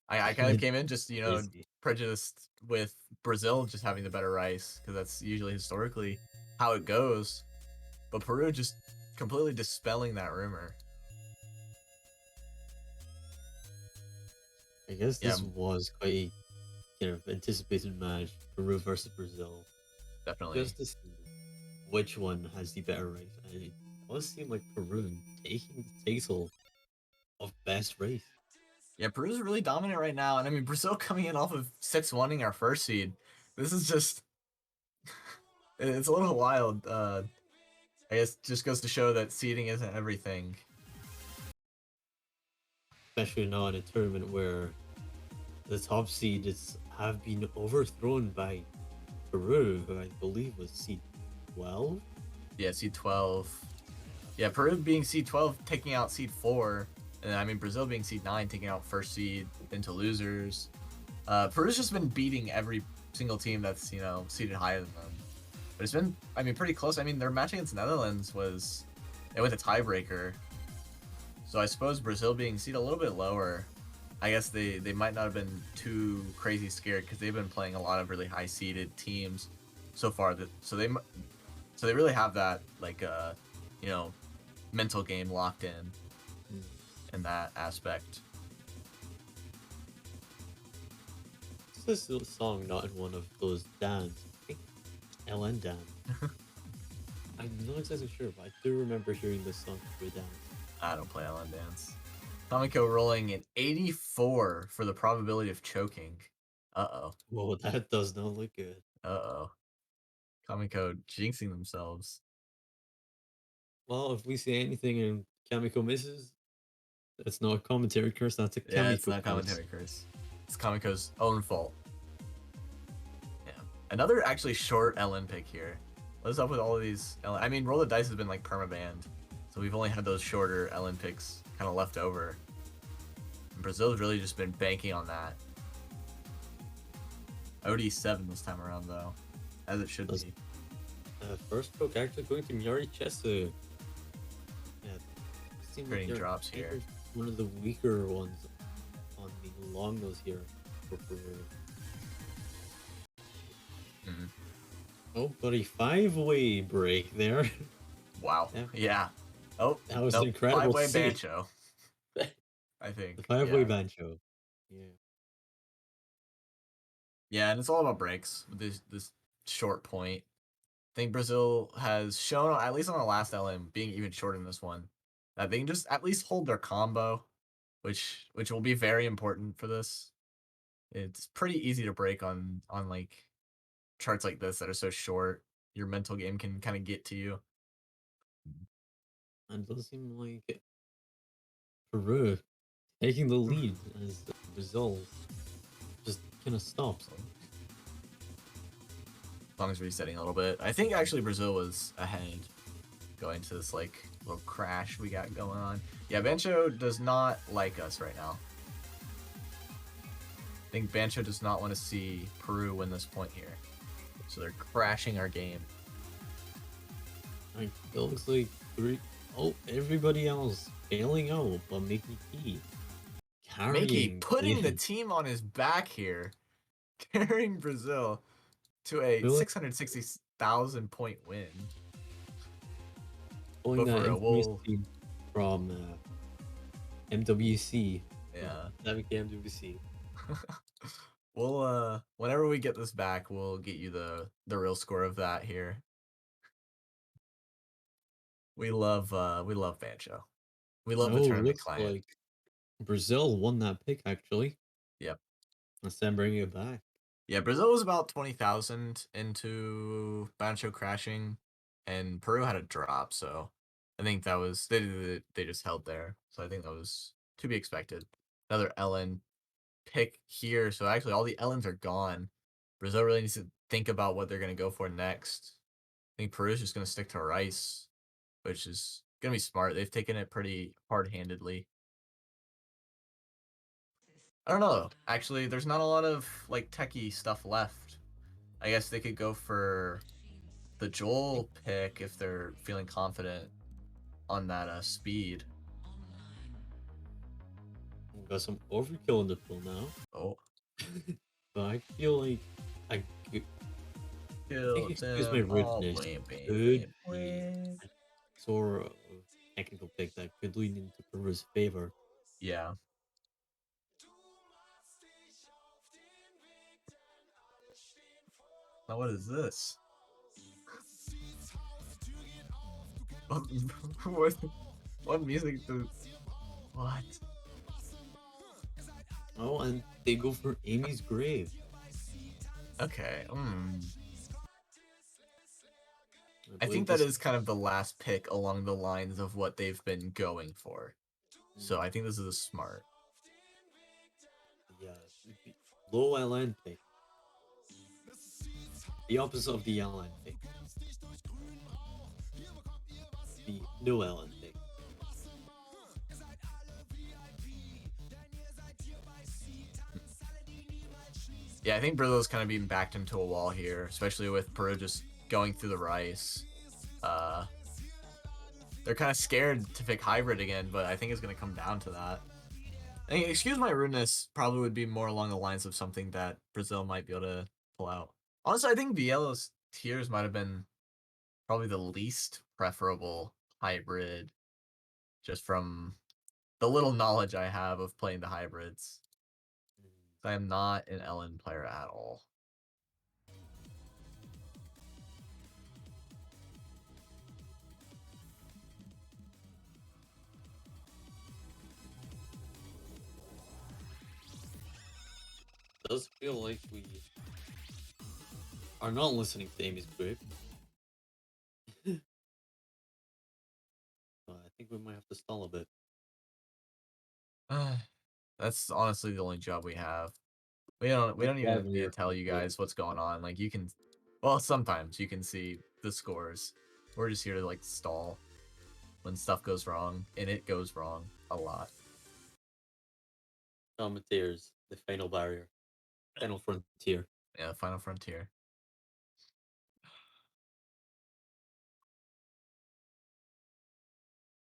I kind of It's came in just crazy. prejudiced with Brazil just having the better rice, because that's usually historically how it goes. But Peru just completely dispelling that rumor. I guess Yeah, this was quite a anticipated match, Peru versus Brazil, definitely. just to see which one has the better race. And it does seem like Peru taking the title of best race. Yeah, Peru's really dominant right now, and I mean Brazil coming in off of 6-1ing our first seed. This is just it's a little wild. I guess just goes to show that seeding isn't everything. Especially now in a tournament where the top seeds have been overthrown by Peru, who I believe was seed 12. Yeah, seed 12. Yeah, Peru being seed 12, taking out seed 4, and then, I mean Brazil being seed 9, taking out first seed into losers. Peru's just been beating every single team that's seeded higher than them. But it's been, I mean, pretty close. I mean, their match against Netherlands was it went to tiebreaker. So I suppose Brazil being seeded a little bit lower, I guess they might not have been too crazy scared, because they've been playing a lot of really high seeded teams so far. So they really have that like you know mental game locked Hmm. in that aspect. Is this song not in one of those dance? I think LN Dan. I'm not exactly sure, but I do remember hearing this song through dance. I don't play Island Dance. Kamiko rolling an 84 for the probability of choking. Uh-oh. Whoa, that does not look good. Uh-oh. Kamiko jinxing themselves. Well, if we see anything and Kamiko misses, that's not a commentary curse, that's a Yeah, it's Kamiko not curse. commentary curse. It's Kamiko's own fault. Yeah. Another actually short LN pick here. What's up with all of these LN? I mean, Roll the Dice has been like perma-banned. So we've only had those shorter LN picks kind of left over. And Brazil's really just been banking on that. OD7 this time around, though. As it should That's, be. first poke actually going to Miari Chesu. Yeah, seems like Trading they're drops kind here. of one of the weaker ones on the long nose here for Peru. Mhm. Oh, but a 5-way break there. Wow. Yeah, Yeah. Oh, that was nope. incredible to Five-way see. Bancho, The I think. five-way Yeah. banjo. Yeah. Yeah, and it's all about breaks with this short point. I think Brazil has shown, at least on the last LM, being even shorter in this one, that they can just at least hold their combo, which will be very important for this. It's pretty easy to break on like charts like this that are so short. Your mental game can kind of get to you. And it does seem like Peru taking the lead as Brazil just kind of stops. As long as resetting a little bit. I think actually Brazil was ahead going to this like little crash we got going on. Yeah, Bancho does not like us right now. I think Bancho does not want to see Peru win this point here. So they're crashing our game. Like, it looks like three. Oh, everybody else failing out, but Mickey P Makey carrying putting the the team on his back here, carrying Brazil to a feel like 660,000 point win. pulling But for that real, infamous team from MWC. yeah. That became MWC. We'll whenever we get this back, we'll get you the real score of that here. We love Bancho. We love the Oh, tournament looks client. like Brazil won that pick actually. Yep. Let's then bring it back. Yeah, Brazil was about 20,000 into Bancho crashing, and Peru had a drop, so I think that was they just held there. So I think that was to be expected. Another Ellen pick here. So actually all the Ellens are gone. Brazil really needs to think about what they're gonna go for next. I think Peru's just gonna stick to Rice, which is gonna be smart. They've taken it pretty hard-handedly. I don't know. Actually, there's not a lot of like techie stuff left. I guess they could go for the Joel pick if they're feeling confident on that speed. We've got some overkill in the pool now. Oh, But I feel like I could killed excuse my him. Oh, rudeness. blam, blam, Could blam, be blam. a sort of technical pick that could lean into Peru's favor. Yeah. Now what is this? what, what music does... What? Oh, and they go for Amy's grave. Okay. I I think believe that this. is kind of the last pick along the lines of what they've been going for. So I think this is a smart. Yeah, low LN pick. The opposite of the LN pick. The no LN pick. Yeah, I think Brazil's kind of being backed into a wall here, especially with Peru just going through the rice. Uh, they're kind of scared to pick hybrid again, but I think it's going to come down to that. I think, excuse my rudeness, probably would be more along the lines of something that Brazil might be able to pull out. Honestly, I think Vielo's tiers might have been probably the least preferable hybrid, just from the little knowledge I have of playing the hybrids. I am not an Ellen player at all. Does feel like we are not listening to Amy's grave. But I think we might have to stall a bit. That's honestly the only job we have. We don't Live even on need to your tell you console. guys what's going on. Like you can, well, sometimes you can see the scores. We're just here to like stall when stuff goes wrong, and it goes wrong a lot. Commentators, the final barrier, final frontier. Yeah, Final Frontier.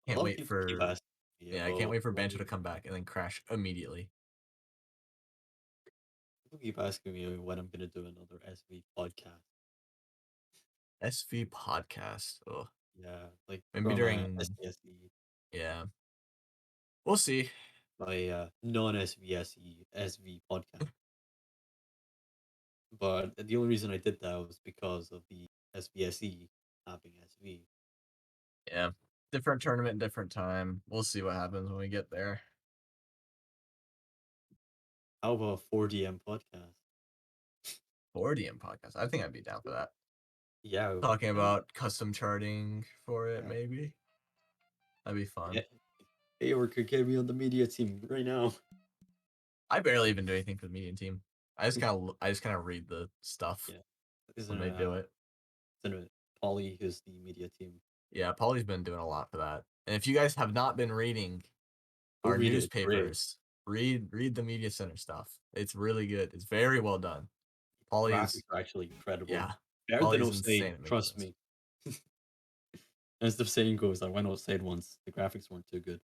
A Can't lot of wait people keep for, asking me yeah, I can't about wait for why Bancho to come back and then crash immediately. people keep asking me when I'm gonna do another SV podcast. SV podcast. Ugh. Yeah, like Maybe from during, SVSE, yeah, we'll see. my non-SVSE SV podcast. But the only reason I did that was because of the SVSE having SV. Yeah, different tournament, different time. We'll see what happens when we get there. How about a 4DM podcast? 4DM podcast. I think I'd be down for that. Yeah, Talking about custom charting for it, yeah. maybe. That'd be fun. Hey, or could get me on the media team right now. I barely even do anything for the median team. I just kind of read the stuff Yeah, isn't when it? they do it. Isn't it? Polly is the media team. Yeah, Polly's been doing a lot for that. And if you guys have not been reading Go our read it. It's great. newspapers, read the media center stuff. It's really good. It's very well done. Graphics Polly's are actually incredible. yeah, Better than Polly's Offside, insane at making trust those. me. As the saying goes, I went Offside once. The graphics weren't too good.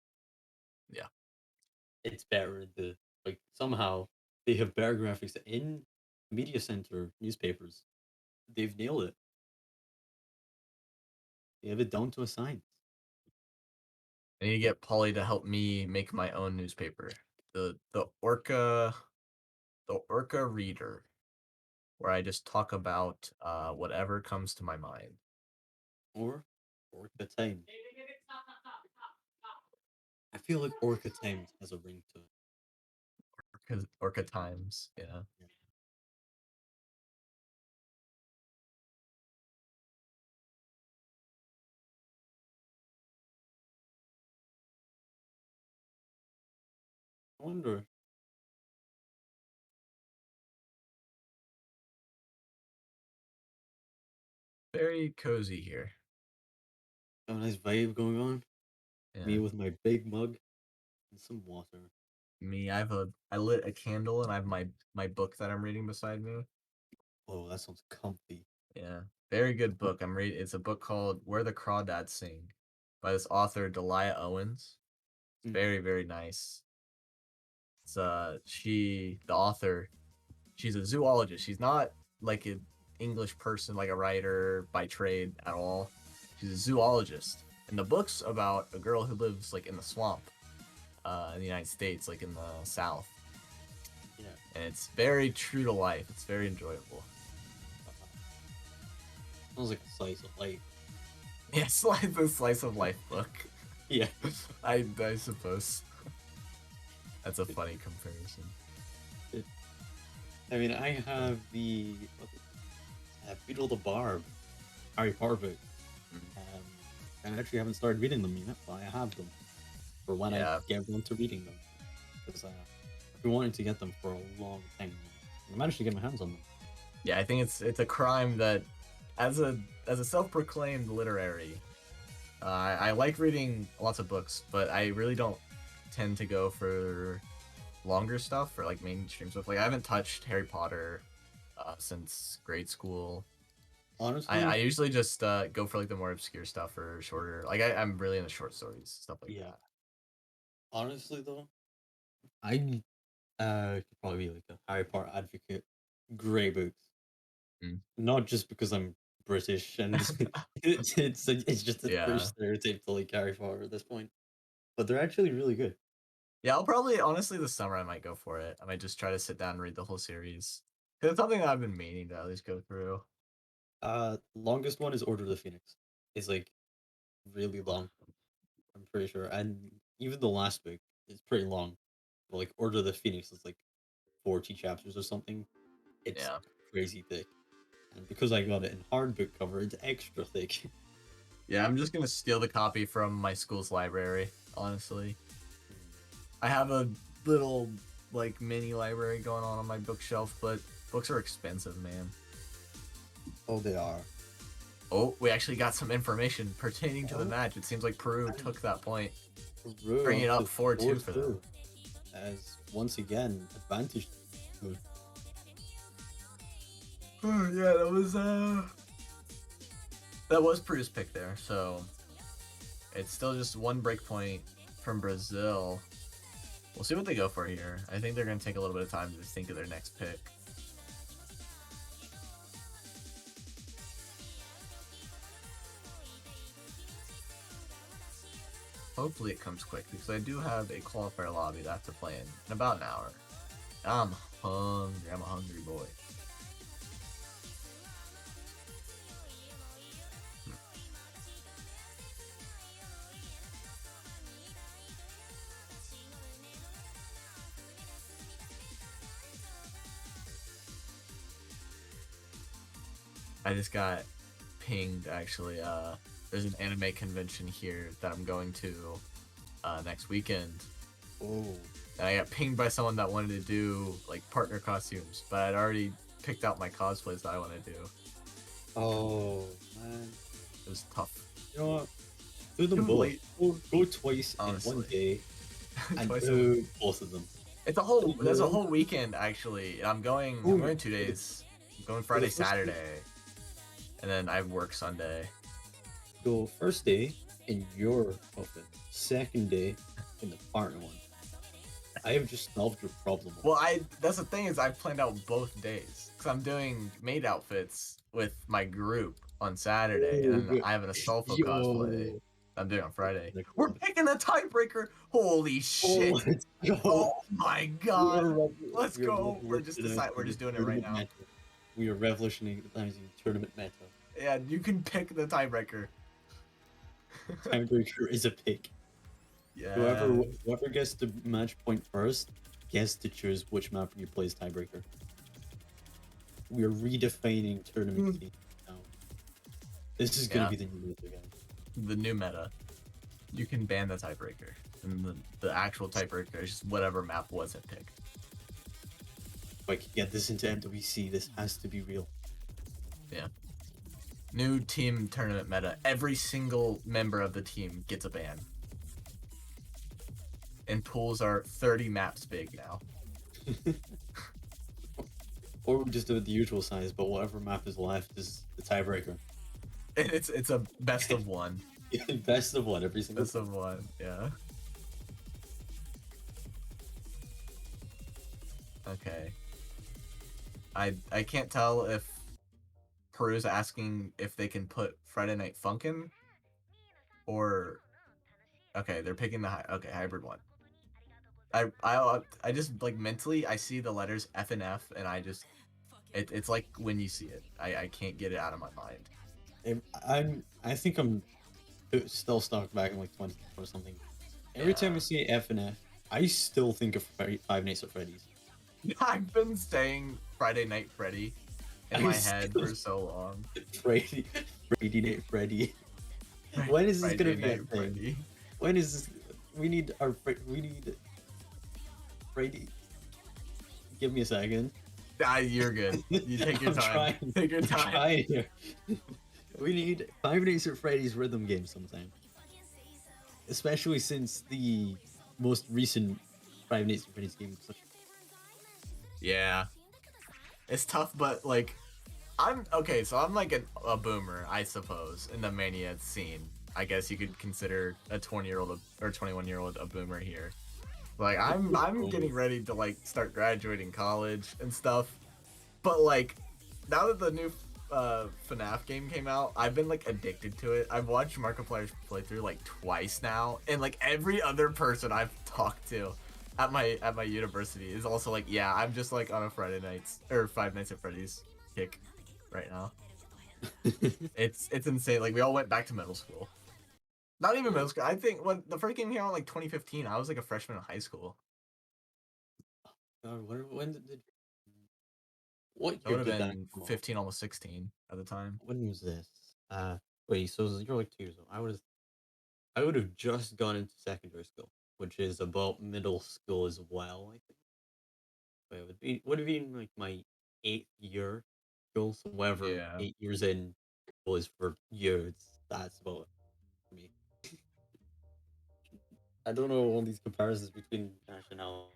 Yeah. It's better. Somehow they have better graphics in media center newspapers. They've nailed it. They have it down to a science. I need to get Polly to help me make my own newspaper. The Orca Reader, where I just talk about whatever comes to my mind. Or Orca Times. I feel like Orca Times has a ring to it. Orca Times, yeah. Yeah. I wonder. Very cozy here. Have a nice vibe going on. Me Yeah. with my big mug and some water. Me, I lit a candle and I have my book that I'm reading beside me. Oh, that sounds comfy. Yeah. Very good book. I'm reading it's a book called Where the Crawdads Sing by this author Delia Owens. It's Mm. very, very nice. It's the author, she's a zoologist. She's not like an English person, like a writer by trade at all. She's a zoologist. And the book's about a girl who lives like in the swamp, in the United States, like in the South. Yeah. And it's very true to life. It's very enjoyable. Sounds like a slice of life. Yeah, it's like the slice of life book. Yeah. I suppose. That's a funny comparison. I mean, I have the Beetle the Barb, Harry Potter book. I actually haven't started reading them yet, but I have them for when I Yeah. get around to reading them. Because I've been wanting to get them for a long time now. I managed to get my hands on them. Yeah, I think it's a crime that as a self-proclaimed literary, I like reading lots of books, but I really don't tend to go for longer stuff or like mainstream stuff. Like I haven't touched Harry Potter since grade school. I Honestly, usually just go for like the more obscure stuff or shorter. Like I'm really into short stories, stuff like yeah. that. Honestly, though, I could probably be like a Harry Potter advocate. Great books. Mm. Not just because I'm British and it's just a British Yeah. stereotype to like Harry Potter at this point, but they're actually really good. Yeah, I'll probably honestly this summer I might go for it. I might just try to sit down and read the whole series. 'Cause it's something that I've been meaning to at least go through. Longest one is Order of the Phoenix. It's like really long. I'm pretty sure, and even the last book is pretty long. But like Order of the Phoenix is like 40 chapters or something. It's Yeah. crazy thick, and because I got it in hardbook cover, it's extra thick. Yeah, I'm just gonna steal the copy from my school's library, honestly. I have a little like mini library going on my bookshelf, but books are expensive, man. Oh, they are. Oh, we actually got some information pertaining to the Oh, match. It seems like Peru and took that point, Peru bringing on it up to 4-2 for them. 4-2 as once again advantage. Oh yeah, that was Peru's pick there. So it's still just one break point from Brazil. We'll see what they go for here. I think they're gonna take a little bit of time to think of their next pick. Hopefully it comes quick because I do have a qualifier lobby that I have to play in about an hour. I'm hungry. I'm a hungry boy. I just got pinged actually. There's an anime convention here that I'm going to next weekend. Oh, And I got pinged by someone that wanted to do like partner costumes, but I'd already picked out my cosplays that I want to do. oh man. It was tough. You know what? Do them Too both. late, Go twice in one honestly. day and Twice a week. do both of them. It's a So whole. There's a you're whole weekend actually. I'm going. oh I'm yeah. going 2 days. I'm going For the Friday, first day, Saturday, and then I work Sunday. go first day in your outfit. Second day in the partner one. I have just solved your problem. Well, that's the thing is I've planned out both days because I'm doing maid outfits with my group on Saturday, and then Oh, I have an Astolfo cosplay yo. I'm doing on Friday. Like, We're picking the tiebreaker. Holy oh, shit! let's go. Oh my We are, god! Let's we are go. We're just revolutionizing the doing it right tournament now. meta. We are revolutionizing tournament meta. Yeah, you can pick the tiebreaker. Tiebreaker is a pick. Yeah. Whoever gets the match point first gets to choose which map you play as tiebreaker. We are redefining tournament games now. This is gonna Yeah. be the new meta, guys. The new meta. You can ban the tiebreaker, and the actual tiebreaker is just whatever map wasn't picked. If I can get this into MWC, this has to be real. Yeah. New team tournament meta. Every single member of the team gets a ban. And pools are 30 maps big now. Or we just do it the usual size, but whatever map is left is the tiebreaker. And it's a best of one. Best of one every single Best of one, yeah. Okay. I can't tell if Peru's asking if they can put Friday Night Funkin' or okay, they're picking the hybrid one. I just like mentally I see the letters F and F and it's like when you see it. I can't get it out of my mind. I think I'm still stuck back in like 20 or something. Every time I Yeah. see F and F, I still think of Five Nights at Freddy's. I've been saying Friday Night Freddy in I my head still for so long. Freddy, Friday Night Freddy. When is this gonna Friday be a Night thing? Freddy. When is this? We need Freddy. Give me a second. Ah, you're good. You take your I'm time. trying. Take your I'm time. trying here. We need Five Nights at Freddy's rhythm game sometime. Especially since the most recent Five Nights at Freddy's game was such Yeah. It's tough, but like I'm okay, so I'm like a boomer, I suppose, in the Mania scene. I guess you could consider a 20-year-old or 21-year-old a boomer here. Like I'm getting ready to like start graduating college and stuff. But like now that the new FNAF game came out, I've been like addicted to it. I've watched Markiplier's playthrough like twice now, and like every other person I've talked to at my university is also like, yeah, I'm just like on a Friday nights or Five Nights at Freddy's kick right now. It's insane. Like we all went back to middle school. Not even middle school. I think when the first game came out in like 2015, I was like a freshman in high school. when did what I year would have did that been come out? 15, almost 16 at the time. When was this? Wait, so you're like 2 years old. I would have just gone into secondary school, which is about middle school as well. I think. But it would have been like my 8th year school. So whatever Yeah. 8 years in was for years. That's about it for me. I don't know all these comparisons between nationalities,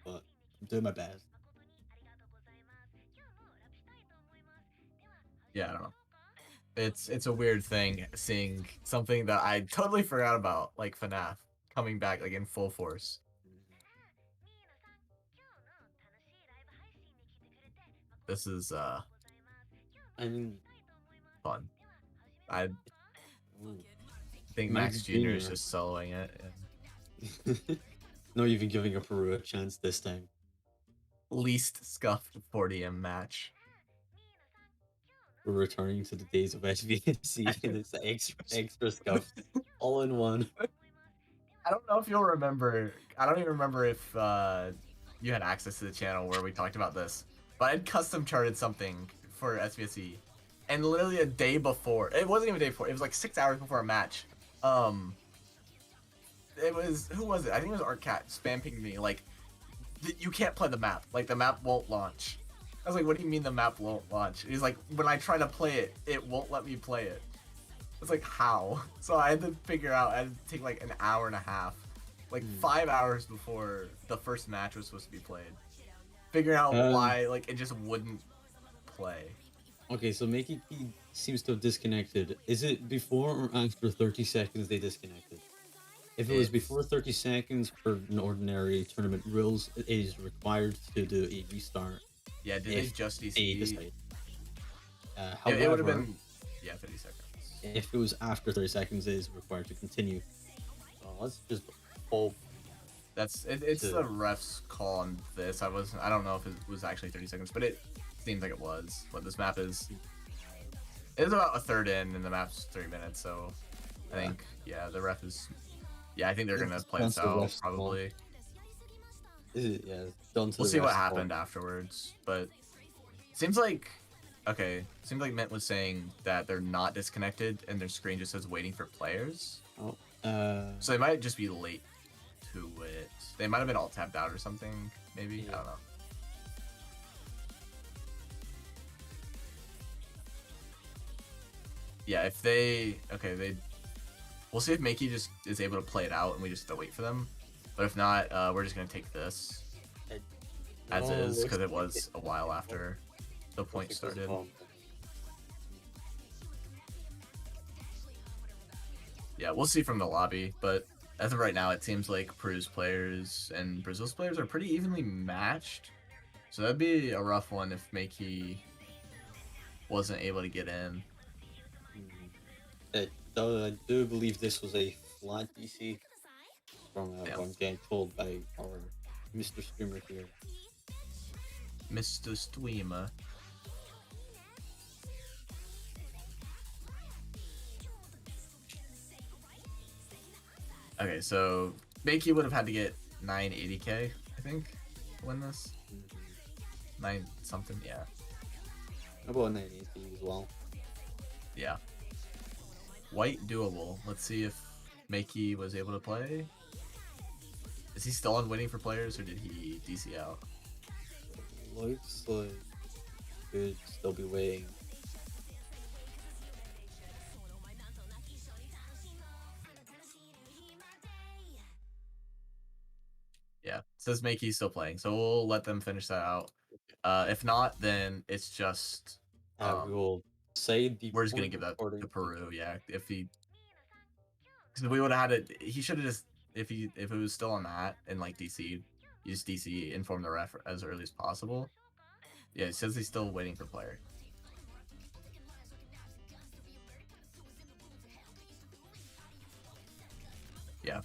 but I'm doing my best. Yeah, I don't know. It's a weird thing seeing something that I totally forgot about, like FNAF, coming back like in full force. This is I mean, fun. I ooh. think Max Max Jr. is Jr. just soloing it. Not even giving a Peru a chance this time. Least scuffed 40M match. We're returning to the days of SVC and it's extra scuffs all in one. I don't know if you'll remember. I don't even remember if you had access to the channel where we talked about this, but I'd custom charted something for SVSE, and literally a day before, it wasn't even a day before, it was like 6 hours before a match. It was, who was it? I think it was ArtCat spam pinged me like, you can't play the map. Like the map won't launch. I was like, what do you mean the map won't launch? He's like, when I try to play it, it won't let me play it. It's like, how? So I had to figure out, I had to take like an hour and a half, like 5 hours before the first match was supposed to be played. Figuring out why, like, it just wouldn't play. Okay, so Makey seems to have disconnected. Is it before or after 30 seconds they disconnected? If it was before 30 seconds per an ordinary tournament rules, it is required to do a restart. Yeah, did they just They DC? decide. It would have However, been, yeah, 30 seconds. if it was after 30 seconds, it is required to continue. Let's just hope. It's the ref's call on this. I don't know if it was actually 30 seconds, but it seems like it was. What this map is, it's about a third in, and the map's 3 minutes. So I think, yeah, the ref is. Yeah, I think they're gonna play this out probably. Is it? Yeah, done to We'll see what happened afterwards, but it seems like, okay, seems like Mint was saying that they're not disconnected and their screen just says waiting for players. Oh, so they might just be late to it. They might have been all tapped out or something, maybe. Yeah. I don't know. Yeah, if they, okay, we'll see if Makey just is able to play it out and we just have to wait for them. But if not, we're just gonna take this as is, because it was a while after the point started. Yeah, we'll see from the lobby, but as of right now, it seems like Peru's players and Brazil's players are pretty evenly matched. So that'd be a rough one if Makey wasn't able to get in. I do believe this was a flat DC from what getting told by our Mr. Streamer here. Mr. Streamer. Okay, so Makey would have had to get 980k, I think, to win this. 9 something, yeah. About 980 as well. Yeah. White doable. Let's see if Makey was able to play. Is he still on waiting for players, or did he DC out? Looks like could still be waiting. Yeah, it says Makey's still playing, so we'll let them finish that out. If not, then it's just we will say we're just gonna give that to Peru. Yeah, if he, because we would have had it, he should have just, if it was still on that and like DC, you just DC inform the ref as early as possible. Yeah, it says he's still waiting for player. Yeah,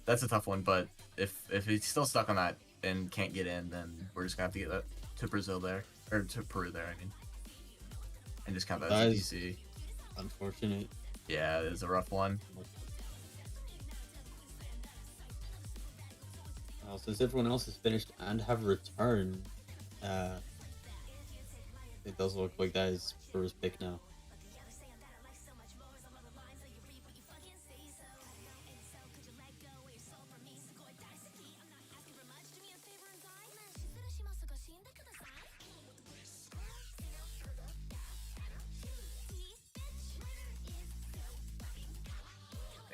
that's a tough one, but if he's still stuck on that and can't get in, then we're just gonna have to get that to Brazil there, or to Peru there, I mean, and just count that as a DC. Unfortunate. Yeah, it is a rough one. Since everyone else is finished and have returned, it does look like that is Peru's pick now.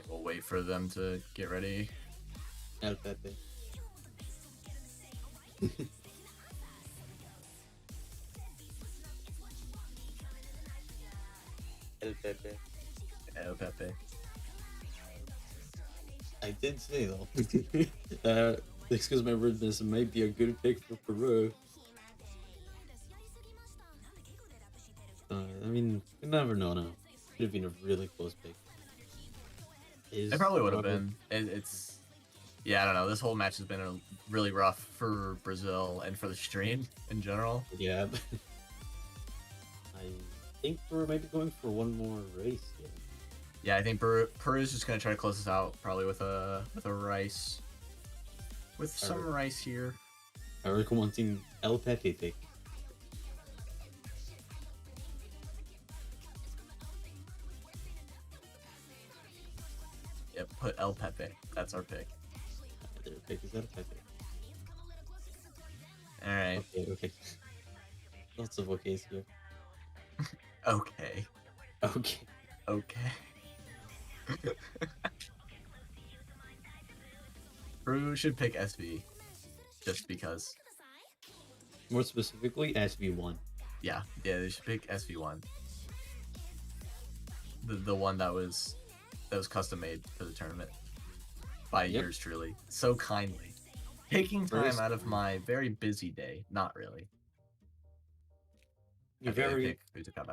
We'll wait for them to get ready. El Pepe. El Pepe. El Pepe. I did say though. Excuse my rudeness, it might be a good pick for Peru. I mean, you never know now. Could have been a really close pick. It is probably would have however been. It's yeah, I don't know. This whole match has been really rough for Brazil and for the stream in general. yeah. I think we're maybe going for one more race here. Yeah, I think Peru's just gonna try to close this out, probably with a rice, with some rice here. I recommend El Pepe pick. Yep, put El Pepe. That's our pick. Their pick is El Pepe. All right. Okay. Lots of okays here. Okay. Okay. Okay. Peru should pick SV, just because. More specifically, SV1. Yeah, they should pick SV1. The one that was custom made for the tournament by yours truly, so kindly, taking time out of my very busy day. Not really. You're very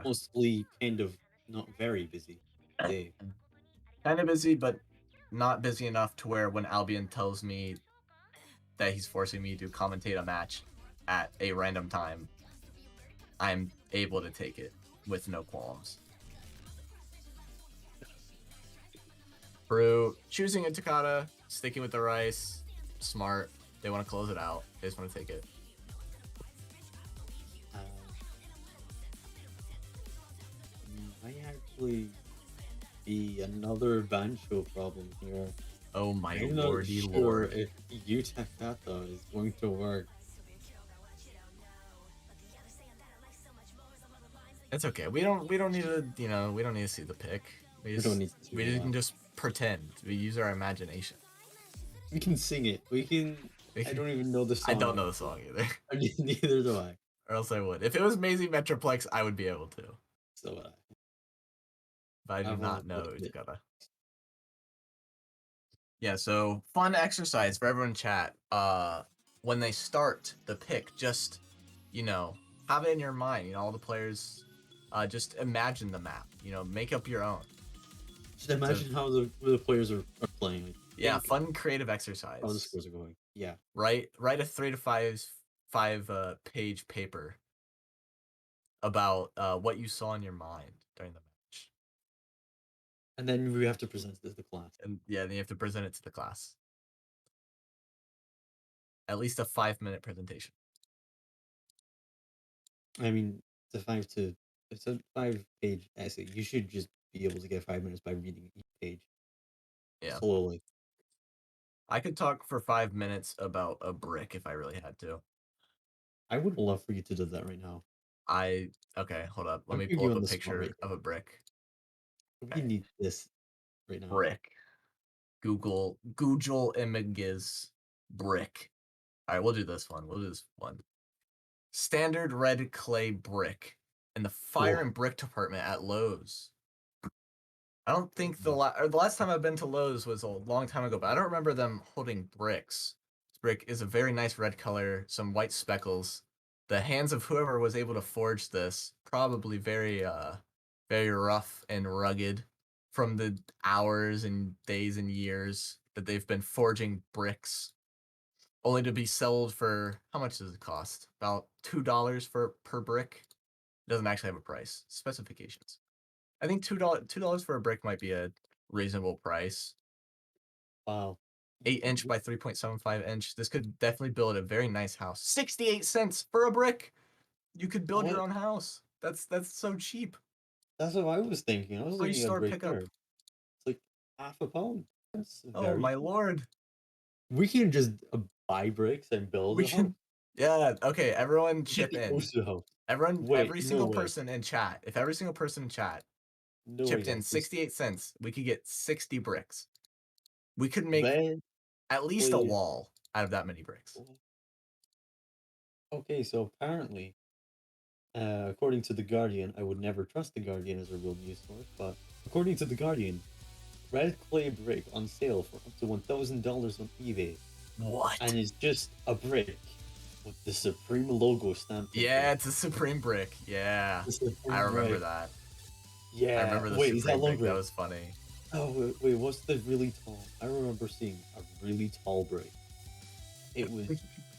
mostly kind of not very busy day. Kind of busy, but not busy enough to where when Albion tells me that he's forcing me to commentate a match at a random time, I'm able to take it with no qualms. Peru choosing a Takata, sticking with the rice, smart. They want to close it out. They just want to take it. Might actually be another Bancho problem here. Oh my I'm lordy not sure lord! if Takata is going to work. It's okay. We don't need to we don't need to see the pick. We can just pretend. We use our imagination. We can sing it. I don't even know the song. I don't know the song either. Neither do I. Or else I would. If it was Maisie Metroplex, I would be able to. So would I. But I do not know Utakata. Yeah, so fun exercise for everyone in chat. When they start the pick, just have it in your mind. All the players, just imagine the map. Make up your own. Just imagine how the players are playing. Yeah, fun creative exercise. How the scores are going. Yeah. Write a 3 to 5 page paper about what you saw in your mind during the match. And then we have to present it to the class. And yeah, then you have to present it to the class. At least a 5-minute presentation. I mean, it's a 5-page essay. You should just be able to get 5 minutes by reading each page. Yeah. Slowly. I could talk for 5 minutes about a brick if I really had to. I would love for you to do that right now. Okay, hold up. Let me pull up a picture of a brick. We need this right now. Brick. Google images brick. All right, we'll do this one. We'll do this one. Standard red clay brick in the fire and brick department at Lowe's. I don't think the last time I've been to Lowe's was a long time ago, but I don't remember them holding bricks. This brick is a very nice red color, some white speckles. The hands of whoever was able to forge this, probably very rough and rugged from the hours and days and years that they've been forging bricks, only to be sold for, how much does it cost? About $2 per brick. It doesn't actually have a price. Specifications. I think $2 for a brick might be a reasonable price. Wow. 8-inch by 3.75-inch. This could definitely build a very nice house. 68 cents for a brick. You could build your own house. That's so cheap. That's what I was thinking. I was Free thinking store of pickup. It's like £50. Oh my lord. We can just buy bricks and build a house. Yeah, okay, everyone chip in. Everyone, Wait, every single person in chat. If every single person in chat chipped in 68 cents, we could get 60 bricks. We could make at least a wall out of that many bricks. Okay, so apparently, according to The Guardian, I would never trust The Guardian as a real news source, but according to The Guardian, red clay brick on sale for up to $1,000 on eBay. What? And it's just a brick with the Supreme logo stamped. Yeah, it's a Supreme brick. Yeah, I remember that. Yeah, I remember the Supreme brick. That was funny. Oh wait, what's the really tall? I remember seeing a really tall brick. It was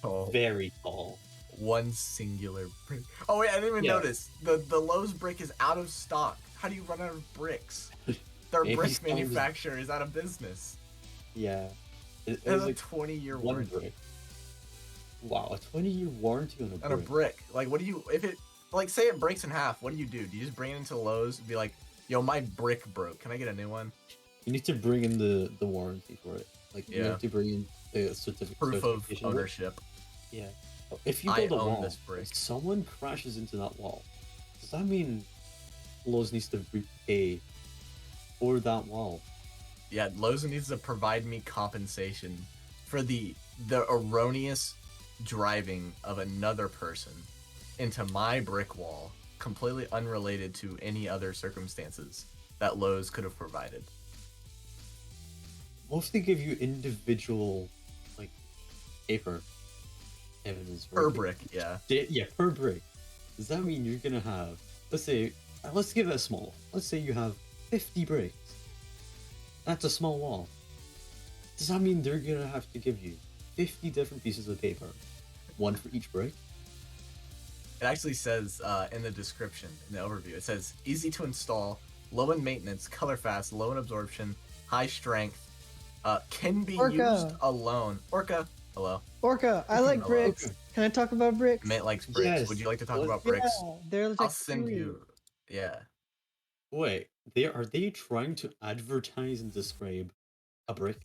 Oh, very tall. one singular brick. Oh wait, I didn't even Yeah. notice. The Lowe's brick is out of stock. How do you run out of bricks? Their Maybe brick some is- manufacturer is out of business. Yeah, it It has was a like 20-year one warranty brick. Wow, a 20-year warranty on a on a brick. brick. Like, what do you if it like say it breaks in half? What do? Do you just bring it into Lowe's and be like, "Yo, my brick broke. Can I get a new one?" You need to bring in the warranty for it. Like you Yeah. have to bring in the certificate. Proof of certification of it. ownership. Yeah. If you I build a own wall, this brick. and someone crashes into that wall, does that mean Lowe's needs to repay for that wall? Yeah, Lowe's needs to provide me compensation for the erroneous driving of another person into my brick wall, completely unrelated to any other circumstances that Lowe's could have provided. What if they give you individual, like, paper evidence for Per it? brick, yeah. Yeah, per brick. Does that mean you're gonna have, let's say, let's give it a small. Let's say you have 50 bricks. That's a small wall. Does that mean they're gonna have to give you 50 different pieces of paper, one for each brick? It actually says in the description, in the overview, it says easy to install, low in maintenance, color fast, low in absorption, high strength, can be Orca. used alone. Orca, hello. Orca, I like Hello. bricks. Can I talk about bricks? Mate likes bricks. Yes. Would you like to talk What? about Yeah, bricks? they're like I'll send free. you. Yeah. Wait, are they trying to advertise and describe a brick?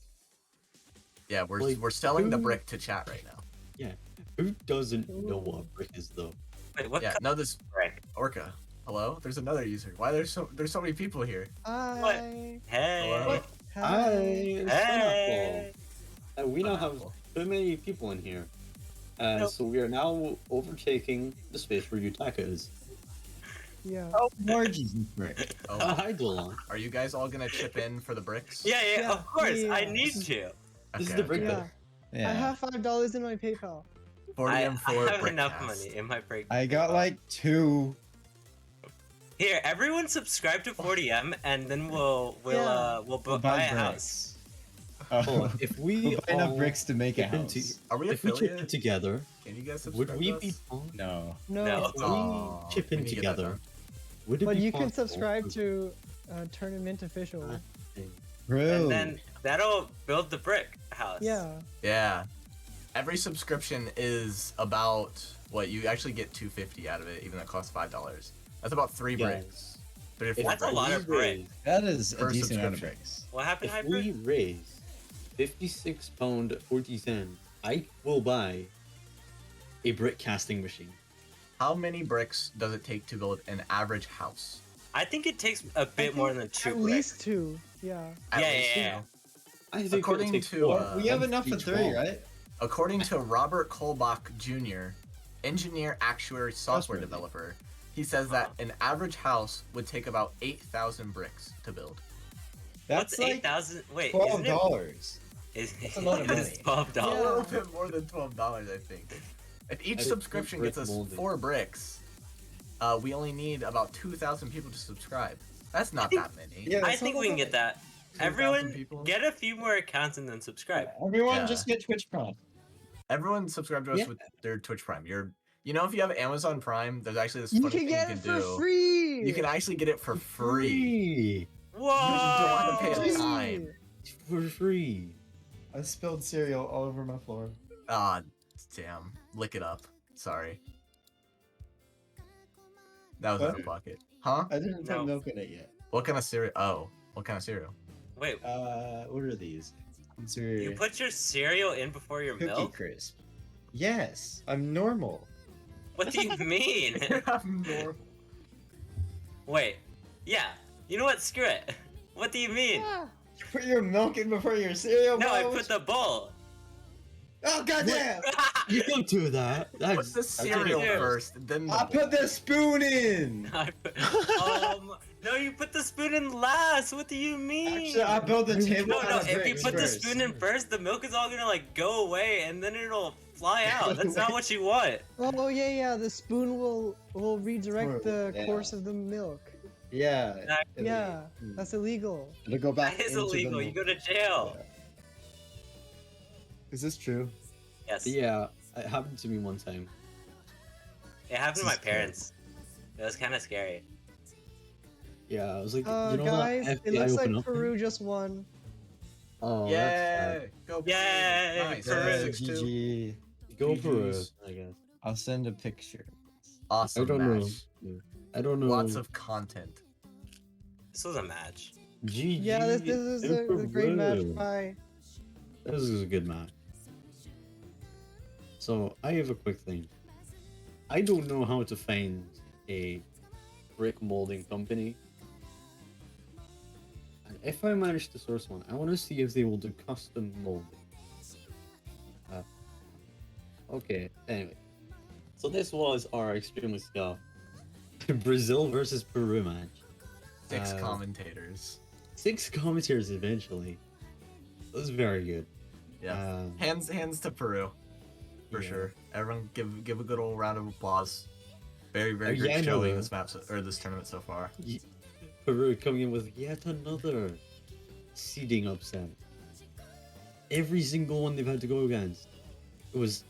Yeah, we're Like, we're selling the who- brick to chat right now. Yeah. Who doesn't know what a brick is though? Wait, what Yeah, kind no, this of brick? Orca. Hello? There's another user. Why there's so many people here? Hi. Hey. Hello? Hi, it's Hey. Pineapple. We now have Pineapple. too many people in here. Nope. So we are now overtaking the space where Utaka is. Yeah. Oh, Large is this brick. Oh, Hi, Dolan. are you guys all gonna chip in for the bricks? Yeah, Yeah, of course. yeah. I need to. This is Okay, the brick okay. Yeah. bit. Yeah. I have $5 in my PayPal. 40 I M4 have enough brickcast. money in my break. I got like 2. Here, everyone subscribe to 40M, and then we'll Yeah. buy a house. bricks. Hold on, if we We'll buy enough all bricks to make a chip in house. to- Are we if we chip in affiliate? together, Can you guys would subscribe we to be us? No. No. No. if we Aw, chip we in need to get that together? done. Would it But be you can possible subscribe for- to Tournament Official. Bro. And then that'll build the brick house. Yeah. Yeah. Every subscription is about what you actually get $2.50 out of it, even though it costs $5. That's about 3 Guys, bricks. 3 or if 4 That's a bricks. lot we of brick. raise- That is Per a decent amount of subscription. bricks. What happened, If Hybrid? we raise 56 pound 40 cent, I will buy a brick casting machine. How many bricks does it take to build an average house? I think it takes a bit more than 2 At bricks. least 2. Yeah. At Yeah, least, yeah, you yeah. know. I think According it'll take to, four. We have one enough for each 3, wall. right? According to Robert Kolbach Jr., engineer, actuary, software Trustworthy. developer, he says that an average house would take about 8,000 bricks to build. That's What's like 8,000? Wait, $12. Is That's a lot of it's money. $12. A Yeah. little bit more than $12, I think. If each I think subscription brick gets us molding. 4 bricks, we only need about 2,000 people to subscribe. That's not think- that many. Yeah, I that's think not we can bad. get that. 2,000 Everyone, people? get a few more accounts and then subscribe. Everyone Yeah. just get Twitch Prime. Everyone subscribe to us Yeah. with their Twitch Prime. You know, if you have Amazon Prime, there's actually this You funny can thing get you it can for do. free. You can actually get it for free. Whoa! You just don't have to pay a Free. time. For free. I spilled cereal all over my floor. Ah, damn. Lick it up. Sorry. That was out What? of pocket. Huh? I didn't No. put milk in it yet. What kind of cereal? Oh, what kind of cereal? Wait, What are these? These are you put your cereal in before your Cookie milk? Crisp. Yes, I'm normal. What do you mean? I'm normal. Wait, yeah. You know what? Screw it. What do you mean? Yeah. You put your milk in before your cereal. No, I bro? put the bowl. Oh goddamn! You don't do that. Put That's the cereal you. first, then the I put bowl. the spoon in. No, you put the spoon in last. What do you mean? Actually, I built the table. no, out no. of If you bricks put the first. spoon in first, the milk is all gonna like go away, and then it'll fly out. That's not what you want. Oh yeah, yeah. The spoon will redirect True, the yeah. course of the milk. Yeah. That- Italy. Yeah, that's illegal. To go back That is into the illegal. You go to jail. Yeah. Is this true? Yes. Yeah, it happened to me one time. It happened to This my is terrible. parents. It was kind of scary. Yeah, I was like, you know Guys, that it FBI looks open like up Peru thing? just won. Oh, that's sad. Yay! Go Yay, Peru! Nice. Peru. Yeah, 6-2. GG. Go Peru, GG's. I guess. I'll send a picture. I Awesome don't know. match. Yeah. I don't know. Lots of content. This was a match. GG. Yeah, this is a great match. Peru. Bye. This is a good match. So I have a quick thing. I don't know how to find a brick molding company. And if I manage to source one, I want to see if they will do custom molding. Okay, anyway. So this was our extremely scuffed Brazil versus Peru match. 6 Uh, commentators. 6 commentators eventually. It was very good. Yeah. Hands to Peru. For Yeah. sure. Everyone give a good old round of applause. Very, Oh, very yeah, great I know showing that. this map or this tournament so far. Peru coming in with yet another seeding upset. Every single one they've had to go against. It was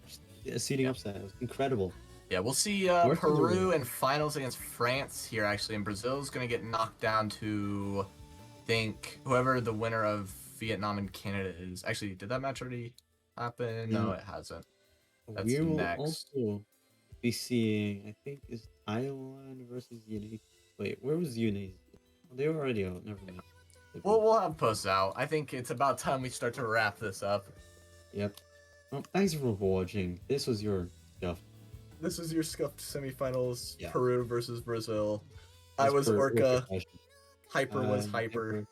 just a seeding upset. It was incredible. Yeah, we'll see Worth the Peru win. in finals against France here actually, and Brazil's gonna get knocked down to think whoever the winner of Vietnam and Canada is. Actually, did that match already happen? No, No. it hasn't. That's We will next. also be seeing, I think, is Thailand versus Uni. Wait, where was Uni? Oh, they were already out. Never mind. We'll have posts out. I think it's about time we start to wrap this up. Yep. Well, thanks for watching. This was your stuff. This is your scuffed semifinals. Yeah. Peru versus Brazil. I As was per Orca. fashion. Hyper was Hyper. Hyper.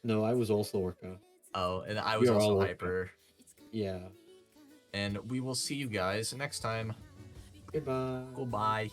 No, I was also Orca. Oh, and I We was are also all Orca. Hyper. Yeah. And we will see you guys next time. Goodbye. Goodbye.